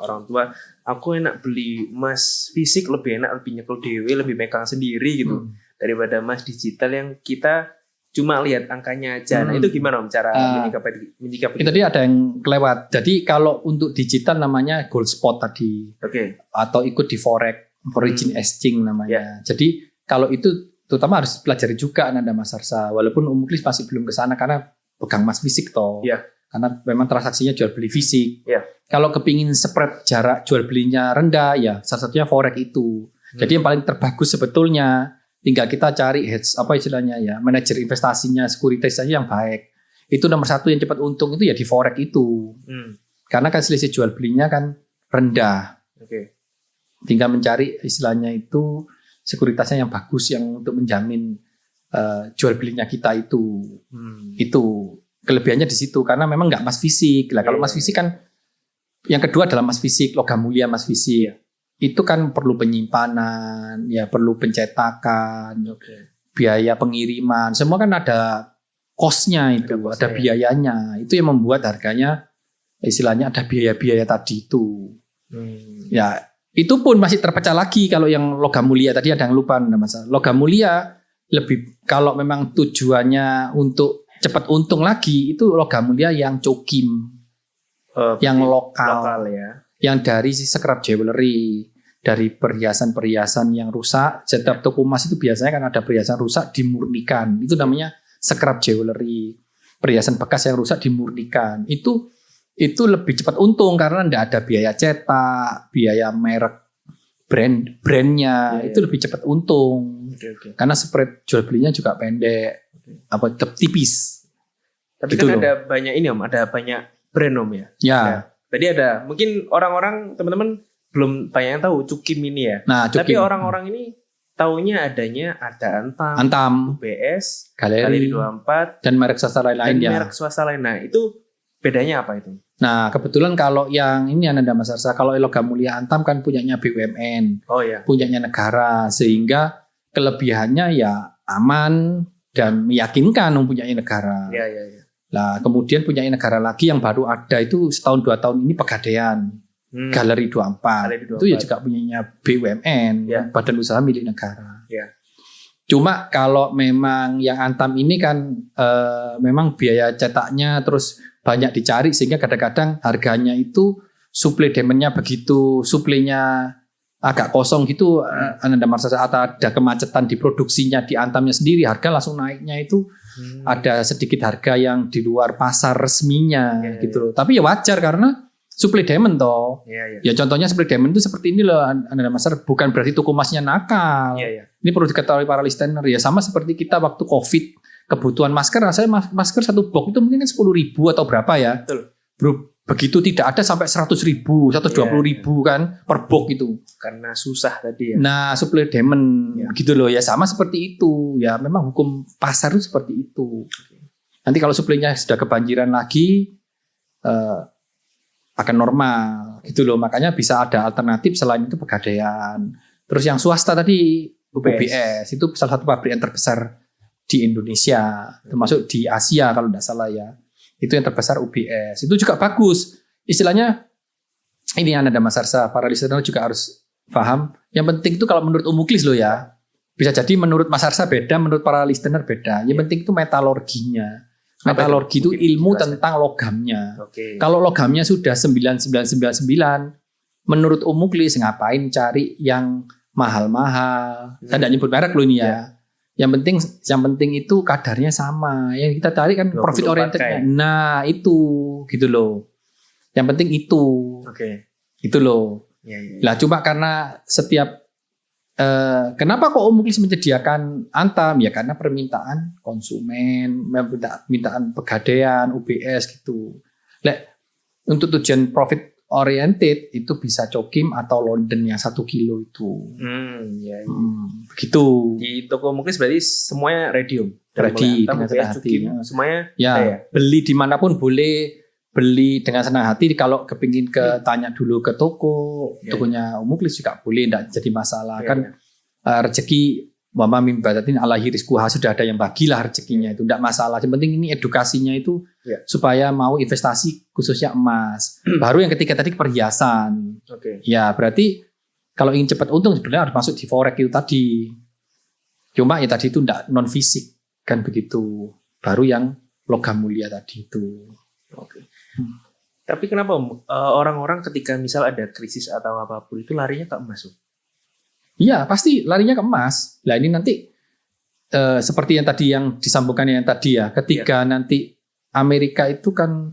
orang tua, aku enak beli emas fisik lebih enak, lebih nyekel dewe, lebih megang sendiri gitu daripada emas digital yang kita cuma lihat angkanya aja. Nah itu gimana Om cara menyikapi? Itu tadi ada yang kelewat. Jadi kalau untuk digital namanya gold spot tadi, atau ikut di forex, foreign exchange namanya. Jadi kalau itu terutama harus pelajari juga Anda Mas Arsa. Walaupun Umuklis masih belum ke sana karena pegang emas fisik toh. Karena memang transaksinya jual beli fisik. Kalau kepingin spread jarak jual belinya rendah ya salah satunya forex itu. Jadi yang paling terbagus sebetulnya tinggal kita cari hedge apa istilahnya ya, manajer investasinya, sekuritisasi yang baik. Itu nomor satu yang cepat untung itu ya di forex itu. Karena kan selisih jual belinya kan rendah. Tinggal mencari istilahnya itu sekuritasnya yang bagus yang untuk menjamin jual belinya kita itu. Itu kelebihannya di situ karena memang nggak emas fisik. Lah kalau emas fisik kan yang kedua adalah emas fisik, logam mulia emas fisik. Itu kan perlu penyimpanan, ya perlu pencetakan, biaya pengiriman, semua kan ada cost-nya itu, ada biayanya. Itu yang membuat harganya istilahnya ada biaya-biaya tadi itu. Ya, itu pun masih terpecah lagi kalau yang logam mulia tadi ada yang lupa Mas. Logam mulia lebih kalau memang tujuannya untuk cepat untung lagi itu logam mulia yang cokim, yang lokal ya, yang dari scrap jewelry, dari perhiasan-perhiasan yang rusak. Setiap toko emas itu biasanya kan ada perhiasan rusak dimurnikan, itu namanya scrap jewelry. Perhiasan bekas yang rusak dimurnikan, itu lebih cepat untung karena tidak ada biaya cetak, biaya merek, brandnya itu lebih cepat untung. Karena spread jual belinya juga pendek, apa tipis. Tapi gitu kan loh. ada banyak ini Om, ada banyak brand Om ya. Tadi ada mungkin orang-orang teman-teman belum banyak yang tahu Cukim ini ya. Nah, tapi orang-orang ini taunya adanya ada Antam, UBS, Galeri 24 dan merek swasta lain-lain ya. Merek swasta lain. Nah, itu bedanya apa itu? Nah, kebetulan kalau yang ini Ananda Mas Arsa, kalau logam mulia Antam kan punyanya BUMN. Punyanya negara, sehingga kelebihannya ya aman dan meyakinkan mempunyai negara. Nah, kemudian punyai negara lagi yang baru ada itu setahun 2 tahun ini Pegadaian. Galeri 24. Itu ya juga punyanya BUMN, Badan Usaha Milik Negara. Cuma kalau memang yang Antam ini kan memang biaya cetaknya terus banyak dicari sehingga kadang-kadang harganya itu supply demand-nya begitu, supply-nya agak kosong gitu, Ananda Mas Arsa, atau ada kemacetan di produksinya di Antamnya sendiri, harga langsung naiknya itu ada sedikit harga yang di luar pasar resminya gitu loh. Tapi ya wajar karena supply demand toh. Ya contohnya supply demand itu seperti ini loh Ananda Mas Arsa, bukan berarti toko emasnya nakal. Ini perlu diketahui para listener ya, sama seperti kita waktu Covid kebutuhan masker, saya masker satu box itu mungkin kan 10.000 atau berapa ya. Bro, begitu tidak ada sampai 100.000, 120.000 kan per box itu. Karena susah tadi ya. Nah, supply demand gitu loh ya, sama seperti itu. Ya memang hukum pasar itu seperti itu. Nanti kalau supply-nya sudah kebanjiran lagi akan normal gitu loh. Makanya bisa ada alternatif selain itu Pegadaian. Terus yang swasta tadi UBS itu salah satu pabrik yang terbesar di Indonesia, termasuk di Asia kalau tidak salah ya. Itu yang terbesar UBS. Itu juga bagus. Istilahnya ini Ananda Mas Arsa, para listener juga harus paham. Yang penting itu kalau menurut Umuklis loh ya. Bisa jadi menurut Mas Arsa beda, menurut para listener beda. Yang penting itu metalurginya. Metalurgi itu ilmu tentang logamnya. Kalau logamnya sudah 9999, menurut Umuklis ngapain cari yang mahal-mahal. Saya tidak nyebut merek loh ini ya. Yang penting itu kadarnya sama. Yang kita cari kan profit orientednya. Nah, itu gitu loh. Yang penting itu. Itu loh. Lah cuma karena setiap kenapa kok Umuklis menyediakan Antam? Ya karena permintaan konsumen, permintaan Pegadaian, UBS gitu. Untuk tujuan profit oriented itu bisa Cokim atau London yang 1 kilo itu. Begitu. Di toko Umuklis berarti semuanya radium. Ready dengan senang hati. Semuanya beli dimanapun boleh, beli dengan senang hati. Kalau kepingin tanya dulu ke tokonya Umuklis juga boleh, tidak jadi masalah. Rezeki Mama Mimbatatin Allahi rizquha, sudah ada yang bagilah rezekinya itu, tidak masalah. Yang penting ini edukasinya itu supaya mau investasi khususnya emas. Baru yang ketiga tadi perhiasan. Ya berarti kalau ingin cepat untung sebenarnya harus masuk di forex itu tadi. Cuma ya tadi itu tidak non fisik kan begitu. Baru yang logam mulia tadi itu. Tapi kenapa orang-orang ketika misal ada krisis atau apapun itu larinya ke emas? Iya, pasti larinya ke emas. Nah ini nanti seperti yang tadi yang disambungkan yang tadi ya. Ketika nanti Amerika itu kan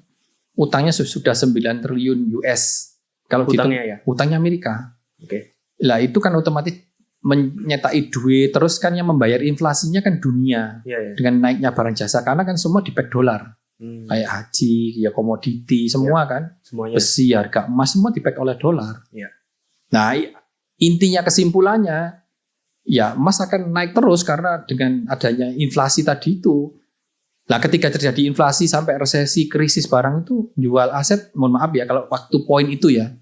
utangnya sudah 9 triliun US. Kalau utangnya Amerika. Lah itu kan otomatis menyertai duit. Terus kan yang membayar inflasinya kan dunia. Dengan naiknya barang jasa. Karena kan semua di back dolar. Kayak haji, ya komoditi, semua kan. Semuanya. Besi, harga emas, semua di back oleh dolar. Nah intinya kesimpulannya, ya emas akan naik terus karena dengan adanya inflasi tadi itu. Nah ketika terjadi inflasi sampai resesi, krisis barang itu, jual aset, mohon maaf ya kalau waktu poin itu ya,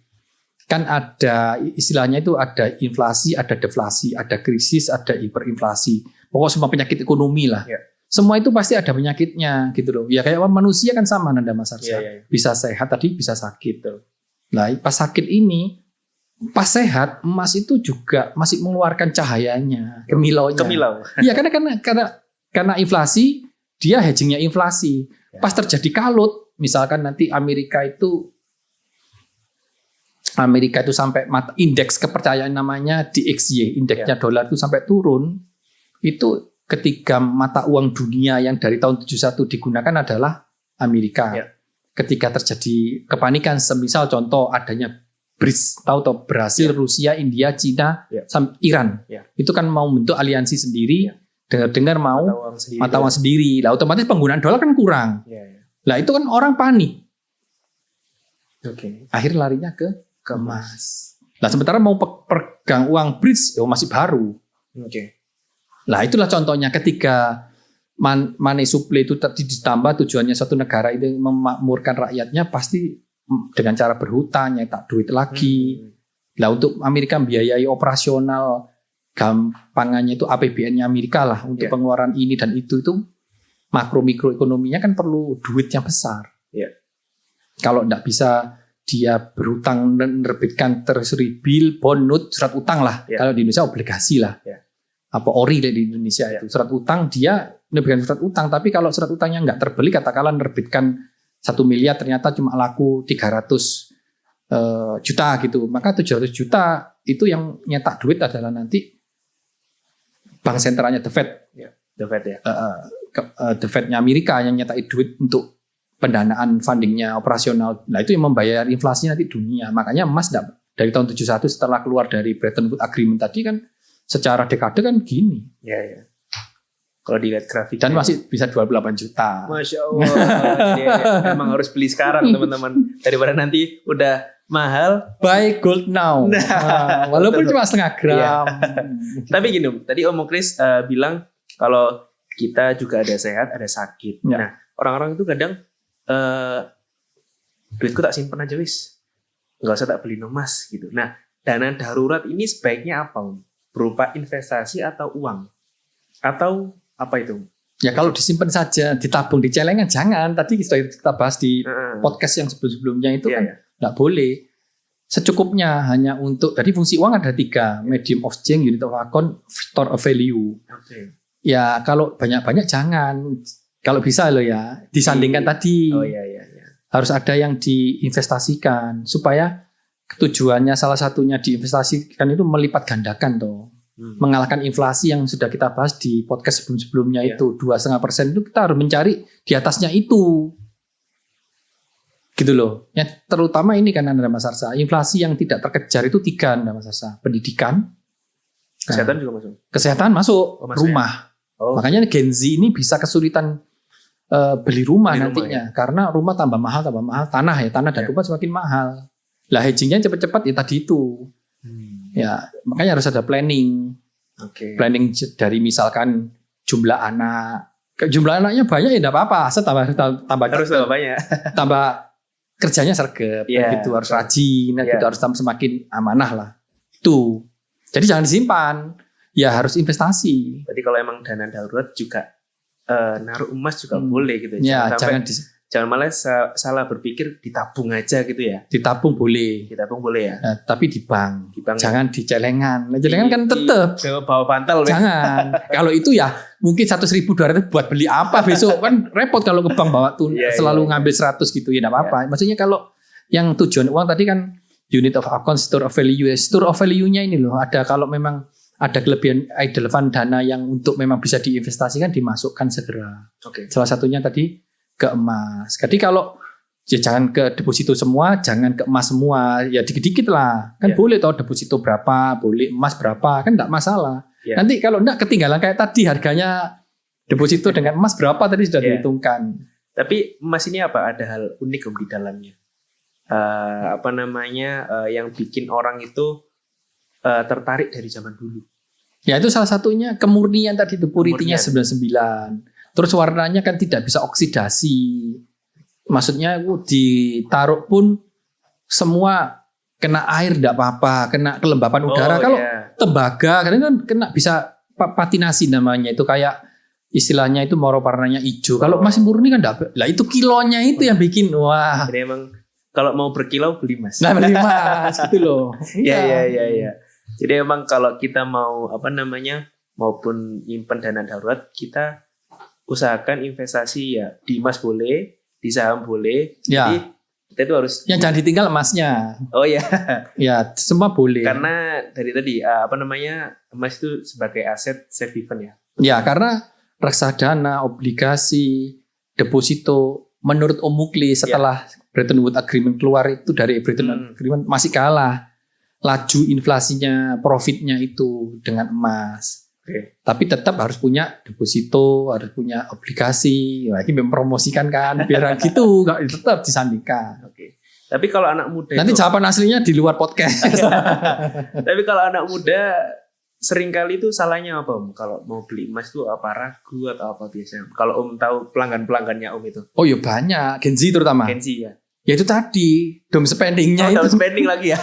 kan ada istilahnya itu ada inflasi, ada deflasi, ada krisis, ada hiperinflasi. Pokoknya semua penyakit ekonomi lah. Semua itu pasti ada penyakitnya gitu loh. Ya kayak manusia kan sama Nanda Mas Arsa. Bisa sehat tadi, bisa sakit. Nah pas sakit ini, pas sehat, emas itu juga masih mengeluarkan cahayanya, kemilaunya. Iya, karena inflasi, dia hedgingnya inflasi. Pas terjadi kalut, misalkan nanti Amerika itu sampai indeks kepercayaan namanya DXY, indeksnya dolar itu sampai turun. Itu ketika mata uang dunia yang dari tahun 71 digunakan adalah Amerika. Ketika terjadi kepanikan, semisal contoh adanya BRICS, tahu Brasil, Rusia, India, Cina, Iran. Itu kan mau bentuk aliansi sendiri, dengar mau mata uang sendiri. Lah otomatis penggunaan dolar kan kurang. Lah itu kan orang panik. Akhirnya larinya ke emas. Lah sementara mau pegang uang BRICS, masih baru. Lah itulah contohnya ketika money supply itu ditambah, tujuannya suatu negara itu memakmurkan rakyatnya, pasti dengan cara berhutang, nyetak duit lagi. Lah untuk Amerika biayai operasional, gampangannya itu APBN-nya Amerika lah untuk pengeluaran ini dan itu makro mikro ekonominya kan perlu duit yang besar. Kalau tidak bisa dia berhutang dan menerbitkan treasury bill, bond, note, surat utang lah. Kalau di Indonesia obligasi lah. Apa ori di Indonesia itu surat utang, dia menerbitkan surat utang. Tapi kalau surat utangnya nggak terbeli, katakanlah menerbitkan 1 miliar ternyata cuma laku 300 juta gitu. Maka 700 juta itu yang nyetak duit adalah nanti bank sentralnya The Fed. The Fed-nya Amerika yang nyetak duit untuk pendanaan fundingnya operasional. Nah itu yang membayar inflasi nanti dunia. Makanya emas dari tahun 71 setelah keluar dari Bretton Woods Agreement tadi kan secara dekade kan gini. Kalau dilihat grafik dan masih bisa 28 juta. Masya Allah. Emang harus beli sekarang teman-teman, daripada nanti udah mahal. Buy gold now. Walaupun cuma setengah gram. Tapi gini, tadi Om Muklis bilang kalau kita juga ada sehat, ada sakit. Nah orang-orang itu kadang duitku tak simpen aja wis, nggak usah tak beli emas gitu. Nah dana darurat ini sebaiknya apa Om? Berupa investasi atau uang? Atau apa itu? Ya kalau disimpan saja, ditabung di celengan jangan. Tadi sudah kita bahas di podcast yang sebelum-sebelumnya itu kan nggak boleh. Secukupnya hanya untuk, jadi fungsi uang ada 3, medium of change, unit of account, store of value. Ya kalau banyak-banyak jangan. Kalau bisa loh ya, disandingkan tadi. Harus ada yang diinvestasikan supaya tujuannya salah satunya diinvestasikan itu melipat gandakan toh. Mengalahkan inflasi yang sudah kita bahas di podcast sebelum-sebelumnya itu 2,5% itu kita harus mencari di atasnya itu, gitu loh. Ya, terutama ini kan Anda Mas Arsa, inflasi yang tidak terkejar itu 3 Anda Mas Arsa, pendidikan, kesehatan juga masuk. Kesehatan masuk, rumah. Makanya Gen Z ini bisa kesulitan beli rumah nantinya karena rumah tambah mahal, tanah dan rumah semakin mahal. Lah hedgingnya cepat-cepat ya tadi itu. Ya, makanya harus ada planning. Planning dari misalkan jumlah anaknya banyak ya enggak apa-apa, asal tambah harus banyak. Tambah kerjanya sergap gitu, harus rajin, gitu harus semakin amanah lah. Itu. Jadi jangan disimpan. Ya harus investasi. Jadi kalau emang dana darurat juga naruh emas juga boleh gitu. Ya, jangan malah salah berpikir ditabung aja gitu ya. Ditabung boleh ya. Tapi di bank jangan di celengan. Nah, celengan kan tetap bawa bantal. Jangan. Kalau itu ya mungkin 100.200 buat beli apa besok kan repot kalau ke bank bawa tuh selalu ngambil 100 gitu ya enggak apa-apa. Maksudnya kalau yang tujuan uang tadi kan unit of account, store of value. Store of value-nya ini loh ada, kalau memang ada kelebihan idle fund, dana yang untuk memang bisa diinvestasikan dimasukkan segera. Salah satunya tadi ke emas. Jadi kalau ya jangan ke deposito semua, jangan ke emas semua, ya dikit-dikit lah. Kan boleh toh deposito berapa, boleh emas berapa, kan enggak masalah. Nanti kalau enggak ketinggalan kayak tadi harganya deposito dengan emas berapa tadi sudah dihitungkan. Tapi emas ini apa? Ada hal unik di dalamnya. Yang bikin orang itu tertarik dari zaman dulu. Ya itu salah satunya kemurnian tadi itu, purity-nya 99. Terus warnanya kan tidak bisa oksidasi. Maksudnya ditaruh pun semua kena air tidak apa-apa, kena kelembapan udara. Kalau tembaga kan kena bisa patinasi namanya, itu kayak istilahnya itu moro warnanya hijau. Kalau masih murni kan enggak. Lah itu kilonya itu yang bikin wah. Jadi emang kalau mau berkilau beli emas. Nah, beli emas gitu loh. Iya. Jadi emang kalau kita mau maupun nyimpen dana darurat, kita usahakan investasi ya di emas boleh, di saham boleh. Ya. Jadi kita itu harus jangan ditinggal emasnya. Oh ya. Ya, semua boleh. Karena dari tadi emas itu sebagai aset safe haven ya. Ya, karena reksadana, obligasi, deposito menurut Om Mukli setelah Bretton Woods Agreement keluar itu, dari Bretton Woods Agreement masih kalah laju inflasinya, profitnya itu dengan emas. Tapi tetap harus punya deposito, harus punya obligasi. Lagi mempromosikan kan, biar gitu tetap disandingkan. Tapi kalau anak muda nanti jawaban aslinya di luar podcast. Tapi kalau anak muda seringkali itu salahnya apa Om? Kalau mau beli emas itu apa, ragu atau apa biasanya? Kalau Om tahu pelanggan-pelanggannya Om itu? Oh ya banyak, Gen Z terutama. Gen Z ya. Ya itu tadi, dom spendingnya itu. Dom spending lagi ya.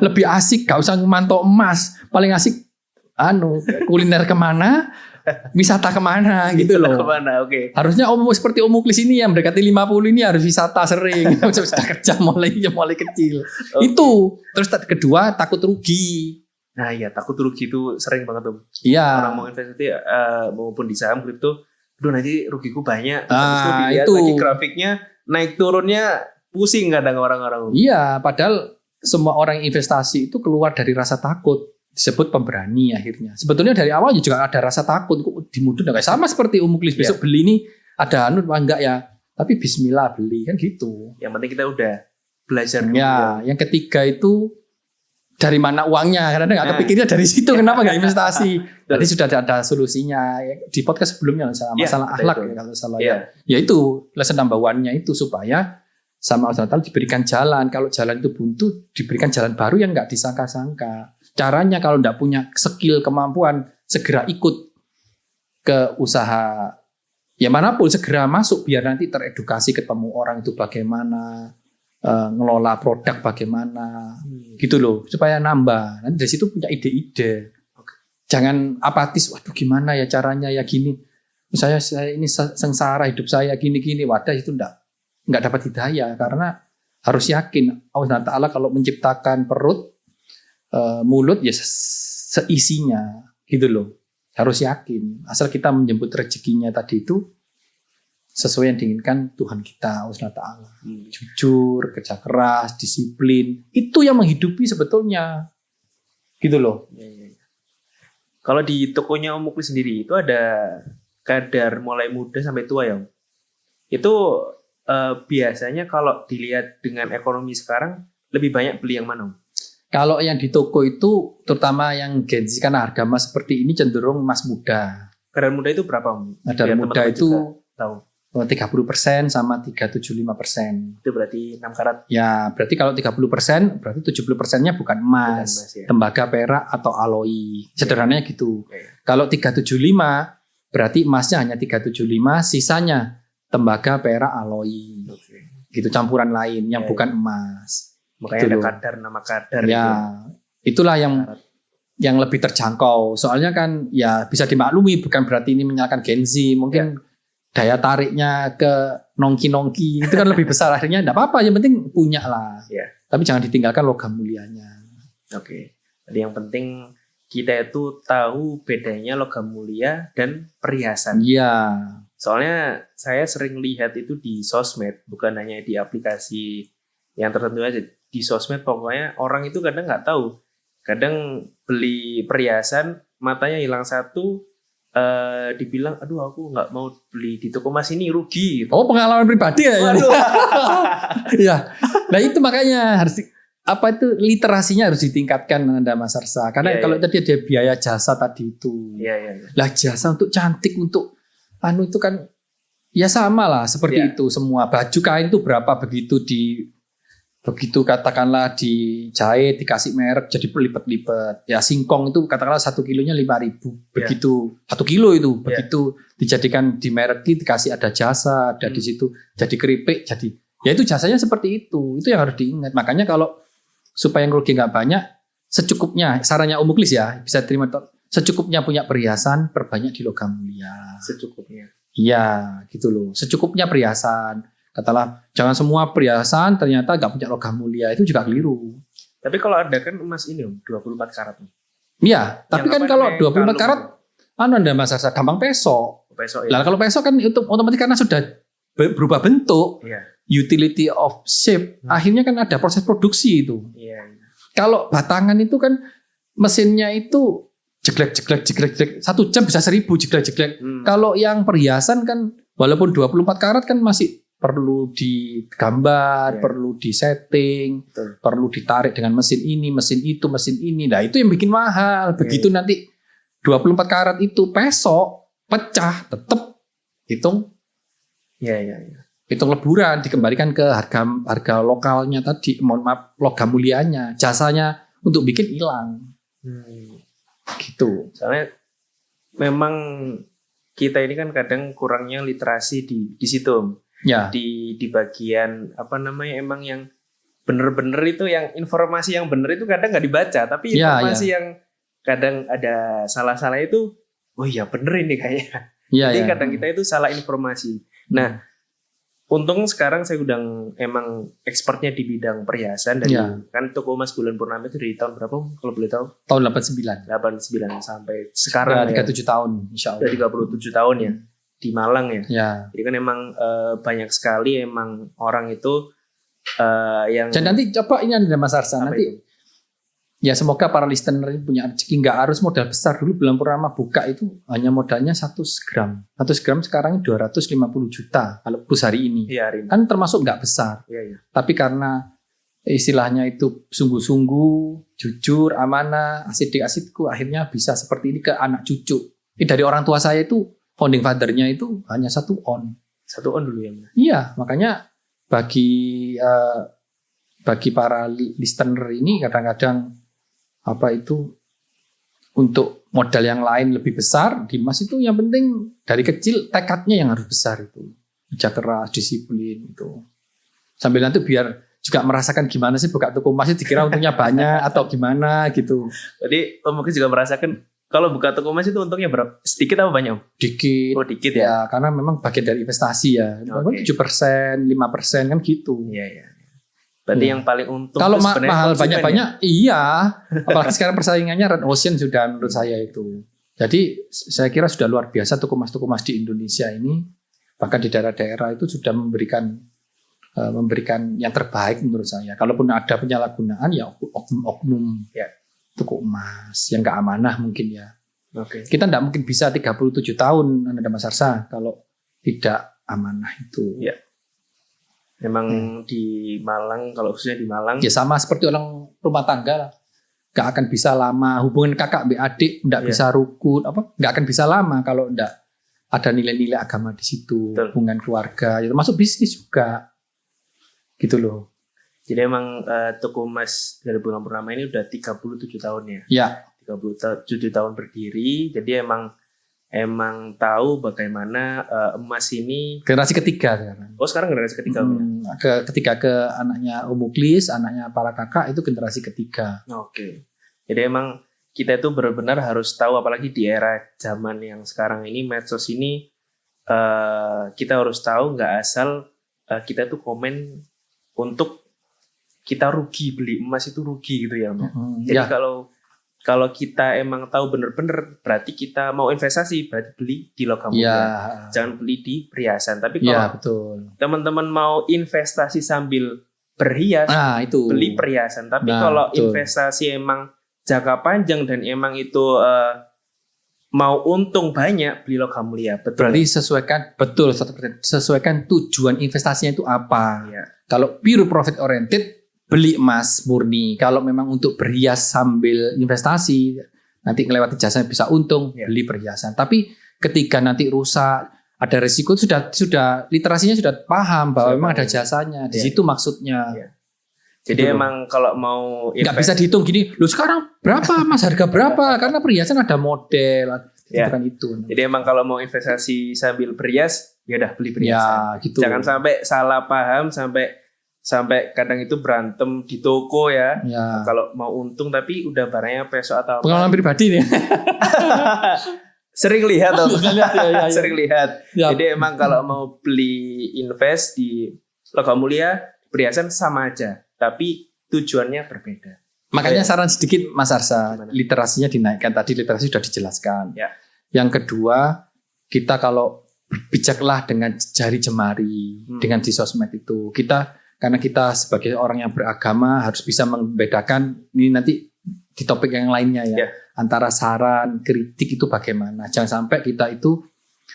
Lebih asik, gak usah memantau emas. Paling asik kuliner kemana, wisata kemana gitu loh. Harusnya seperti Om Muklis ini yang mendekati 50 ini harus wisata sering. Sudah kerja mulai kecil. Itu. Terus kedua takut rugi. Nah iya, takut rugi itu sering banget Om. Iya. Orang mau investasi maupun di saham kripto, nanti rugiku banyak. Terus itu lagi grafiknya naik turunnya pusing kadang orang-orang. Iya, padahal semua orang investasi itu keluar dari rasa takut. Disebut pemberani akhirnya. Sebetulnya dari awal juga ada rasa takut, kok dimudun enggak, sama seperti Om Muklis besok beli ini ada enggak ya. Tapi bismillah beli kan gitu. Yang penting kita udah belajar dulu. Ya, yang ketiga itu dari mana uangnya? Karena enggak kepikirnya dari situ, kenapa enggak investasi? Tadi sudah ada solusinya di podcast sebelumnya masalah akhlak ya kalau salah ya. Ya itu lesson number 1-nya itu supaya sama Allah Ta'ala diberikan jalan. Kalau jalan itu buntu, diberikan jalan baru yang enggak disangka-sangka. Caranya kalau enggak punya skill, kemampuan, segera ikut ke usaha ya manapun, segera masuk biar nanti teredukasi, ketemu orang itu bagaimana, ngelola produk bagaimana, gitu loh, supaya nambah. Nanti dari situ punya ide-ide. Jangan apatis, waduh gimana ya caranya ya gini. saya ini sengsara hidup saya gini-gini, wadah itu enggak dapat hidayah karena harus yakin Allah Taala kalau menciptakan perut, mulut ya seisinya gitu loh. Harus yakin. Asal kita menjemput rezekinya tadi itu sesuai yang diinginkan Tuhan kita Allah Taala. Jujur, kerja keras, disiplin, itu yang menghidupi sebetulnya. Gitu loh. Kalau di tokonya Om Muklis sendiri itu ada kadar mulai muda sampai tua ya Om? Itu biasanya kalau dilihat dengan ekonomi sekarang lebih banyak beli yang mana Om? Kalau yang di toko itu terutama yang Gen Z karena harga emas seperti ini cenderung emas muda. Kadar muda itu berapa Om? Kadar muda itu tahu. 30% sama 375%. Itu berarti 6 karat. Ya, berarti kalau 30% berarti 70%-nya bukan emas, ya. tembaga, perak atau aloi. Sederhananya gitu. Ya. Kalau 375 berarti emasnya hanya 375, sisanya tembaga, perak, aloi. Gitu campuran lain yang bukan emas. Makanya gitu ada loh. kadar, nama kadar ya, itulah yang lebih terjangkau. Soalnya kan ya bisa dimaklumi bukan berarti ini menyalahkan Gen Z. Mungkin daya tariknya ke nongki-nongki itu kan lebih besar. Akhirnya enggak apa-apa, yang penting punya lah. Tapi jangan ditinggalkan logam mulianya. Oke. Jadi yang penting kita itu tahu bedanya logam mulia dan perhiasan. Iya. Soalnya saya sering lihat itu di sosmed, bukan hanya di aplikasi yang tertentu aja. Di sosmed pokoknya orang itu kadang nggak tahu. Kadang beli perhiasan, matanya hilang satu, dibilang, aduh aku nggak mau beli di toko emas ini, rugi. Gitu. Oh, pengalaman pribadi ya? Ya. Nah itu makanya harus literasinya harus ditingkatkan Anda Mas Arsa. Karena kalau tadi ada biaya jasa tadi itu. Lah jasa untuk cantik, untuk itu kan ya sama lah seperti itu semua. Baju kain itu berapa begitu katakanlah dijahit dikasih merek jadi pelipet-lipet. Ya singkong itu katakanlah 1 kilonya 5.000. Begitu 1 kilo itu begitu dijadikan di merek dikasih ada jasa, ada di situ jadi keripik, jadi ya itu jasanya seperti itu. Itu yang harus diingat. Makanya kalau supaya yang rugi nggak banyak, secukupnya sarannya Om Muklis ya bisa terima secukupnya punya perhiasan, perbanyak di logam mulia. Secukupnya. Iya, gitu loh. Secukupnya perhiasan. Katalah jangan semua perhiasan ternyata nggak punya logam mulia, itu juga keliru. Tapi kalau ada kan emas ini Om, 24 karat. Iya, tapi kan kalau 24 karat Anda Mas Arsa gampang pesok. Lah kalau pesok kan itu otomatis karena sudah berubah bentuk. Utility of shape, akhirnya kan ada proses produksi itu. Kalau batangan itu kan mesinnya itu jeglek 1 jam bisa 1000 jeglek. Kalau yang perhiasan kan walaupun 24 karat kan masih perlu digambar, perlu disetting, perlu ditarik dengan mesin ini, mesin itu, mesin ini. Nah, itu yang bikin mahal. Begitu nanti 24 karat itu pesok, pecah, tetap hitung. Hitung leburan, dikembalikan ke harga lokalnya tadi, mohon maaf, logam mulianya, jasanya untuk bikin hilang. Gitu. Soalnya memang kita ini kan kadang kurangnya literasi di situ. Ya. Di bagian emang yang bener-bener itu, yang informasi yang bener itu kadang nggak dibaca, tapi informasi yang kadang ada salah-salah itu, oh iya bener ini kayaknya. Jadi kadang kita itu salah informasi. Nah, untung sekarang saya udah emang expertnya di bidang perhiasan dari kan toko emas Bulan Purnama itu dari tahun berapa kalau boleh tahu? Tahun 89 sampai sekarang 37 tahun insyaallah. Udah 37 tahun ya di Malang ya. Jadi kan emang banyak sekali emang orang itu yang. Dan nanti coba ini ada Mas Arsa nanti itu? Ya semoga para listener ini punya rezeki, nggak harus modal besar. Dulu Bulan Purnama buka itu hanya modalnya 1 gram. 1 gram sekarang 250 juta kalau plus hari ini. Hari ini. Kan termasuk nggak besar. Tapi karena istilahnya itu sungguh-sungguh, jujur, amanah, asidik-asidku, akhirnya bisa seperti ini ke anak cucu. Ini dari orang tua saya itu founding father-nya itu hanya 1 on. 1 on dulu ya. Iya, makanya bagi para listener ini kadang-kadang untuk modal yang lain lebih besar di emas itu yang penting dari kecil tekadnya yang harus besar itu. Kerja keras, disiplin itu. Sambil nanti biar juga merasakan gimana sih buka toko emas, dikira untungnya banyak atau gimana gitu. Jadi Om mungkin juga merasakan Kalau buka toko emas itu untungnya berapa? Sedikit apa banyak? Dikit. Oh dikit ya. Ya, karena memang bagian dari investasi ya. Oke. 7%, 5% kan gitu. Iya. Berarti Ya. yang paling untung Kalau itu sebenarnya mahal konsumen banyak-banyak, iya. Apalagi sekarang persaingannya Red Ocean sudah menurut saya itu. Jadi saya kira sudah luar biasa toko emas di Indonesia ini, bahkan di daerah-daerah itu sudah memberikan yang terbaik menurut saya. Kalaupun ada penyalahgunaan ya oknum Ya. toko emas yang nggak amanah mungkin ya. ya. Oke. Kita tidak mungkin bisa 37 tahun Anda Mas Arsa kalau tidak amanah itu. Ya. Memang di Malang, kalau khususnya di Malang, Ya sama seperti orang rumah tangga lah. Gak akan bisa lama hubungan kakak adik, nggak Iya. bisa rukun, nggak akan bisa lama kalau nggak ada nilai-nilai agama di situ. Betul. Hubungan keluarga, ya termasuk bisnis juga, gitu loh. jadi emang toko emas dari Bulan Purnama ini udah 37 tahun ya. Ya, 37 tahun berdiri, jadi emang tahu bagaimana emas ini. generasi ketiga sekarang. Oh sekarang generasi ketiga. Ketika ke anaknya Om Muklis, anaknya para kakak itu generasi ketiga. Oke. Jadi emang kita itu benar-benar harus tahu, apalagi di era zaman yang sekarang ini, medsos ini, kita harus tahu, nggak asal kita tuh komen untuk kita rugi beli emas itu rugi gitu ya, Om. Jadi Ya, kalau kita emang tahu bener-bener, berarti kita mau investasi, berarti beli di logam ya, mulia. Jangan beli di perhiasan. Tapi ya kalau betul. teman-teman mau investasi sambil berhias, Nah itu. beli perhiasan. Tapi Nah, kalau betul. investasi emang jangka panjang dan emang itu mau untung banyak, beli logam mulia. Betul. Berarti sesuaikan tujuan investasinya itu apa. Iya. Kalau pure profit oriented, beli emas murni. Kalau memang untuk berhias sambil investasi, nanti ngelewati jasa bisa untung, Ya. beli perhiasan. Tapi ketika nanti rusak, ada resiko, sudah literasinya sudah paham bahwa Sudah memang paham. ada jasanya. Di Ya. situ maksudnya. Ya. Jadi Gitu loh. emang kalau mau Nggak bisa dihitung gini, lu sekarang berapa mas, harga berapa? Karena perhiasan ada model, Ya. bukan itu. Jadi emang kalau mau investasi sambil berhias, ya udah beli perhiasan. Ya gitu. Jangan sampai salah paham, sampai kadang itu berantem di toko ya. Ya. Kalau mau untung tapi udah barangnya peso atau apa. Pengalaman pribadi nih. Sering lihat tuh. Ya. Sering lihat. Ya. Jadi emang kalau mau beli invest di logam mulia, perhiasan sama aja, tapi tujuannya berbeda. Makanya saran sedikit Mas Arsa, Gimana? literasinya dinaikkan. Tadi literasi sudah dijelaskan. Ya. Yang kedua, kita kalau bijaklah dengan jari jemari, dengan di sosmed itu. Karena kita sebagai orang yang beragama harus bisa membedakan, ini nanti di topik yang lainnya ya. Ya. Antara saran, kritik itu bagaimana. Jangan sampai kita itu,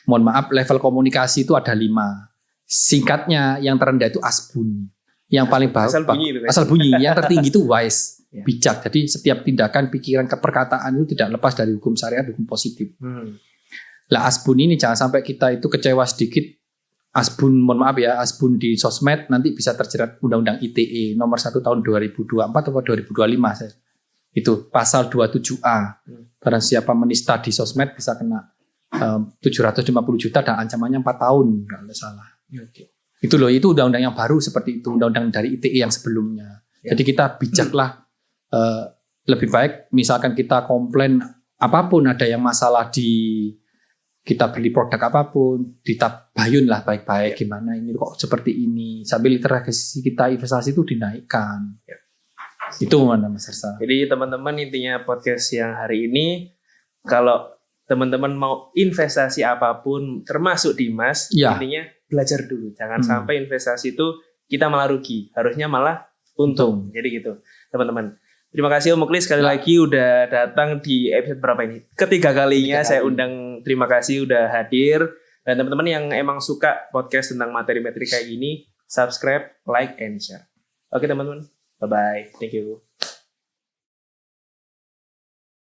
mohon maaf, level komunikasi itu ada 5. Singkatnya, yang terendah itu asbun. Yang paling Asal bunyi itu kan? asal bunyi. Yang tertinggi itu wise, Ya. bijak. Jadi setiap tindakan, pikiran, perkataan itu tidak lepas dari hukum syariat, hukum positif. Lah asbun ini jangan sampai kita itu kecewa sedikit. Asbun, mohon maaf ya, asbun di sosmed nanti bisa terjerat Undang-Undang ITE nomor 1 tahun 2024 atau 2025 saya. Itu pasal 27A. Barang siapa menista di sosmed bisa kena 750 juta dan ancamannya 4 tahun kalau tidak salah. Itu loh, itu undang-undang yang baru seperti itu, undang-undang dari ITE yang sebelumnya. Ya. Jadi kita bijaklah, lebih baik misalkan kita komplain apapun, ada yang masalah di kita beli produk apapun, ditabayun lah baik-baik gimana ini kok seperti ini, sambil literasi kita investasi itu dinaikkan. Ya. Itu mana Mas Arsa? Jadi teman-teman, intinya podcast yang hari ini, kalau teman-teman mau investasi apapun termasuk di emas, Ya. intinya belajar dulu. Jangan sampai investasi itu kita malah rugi, harusnya malah untung. Jadi gitu teman-teman. Terima kasih Om Muklis sekali lagi udah datang di episode berapa ini? Ketiga kalinya saya undang. Terima kasih udah hadir. Dan teman-teman yang emang suka podcast tentang materi-materi kayak gini, subscribe, like, and share. Oke teman-teman, bye-bye. Thank you.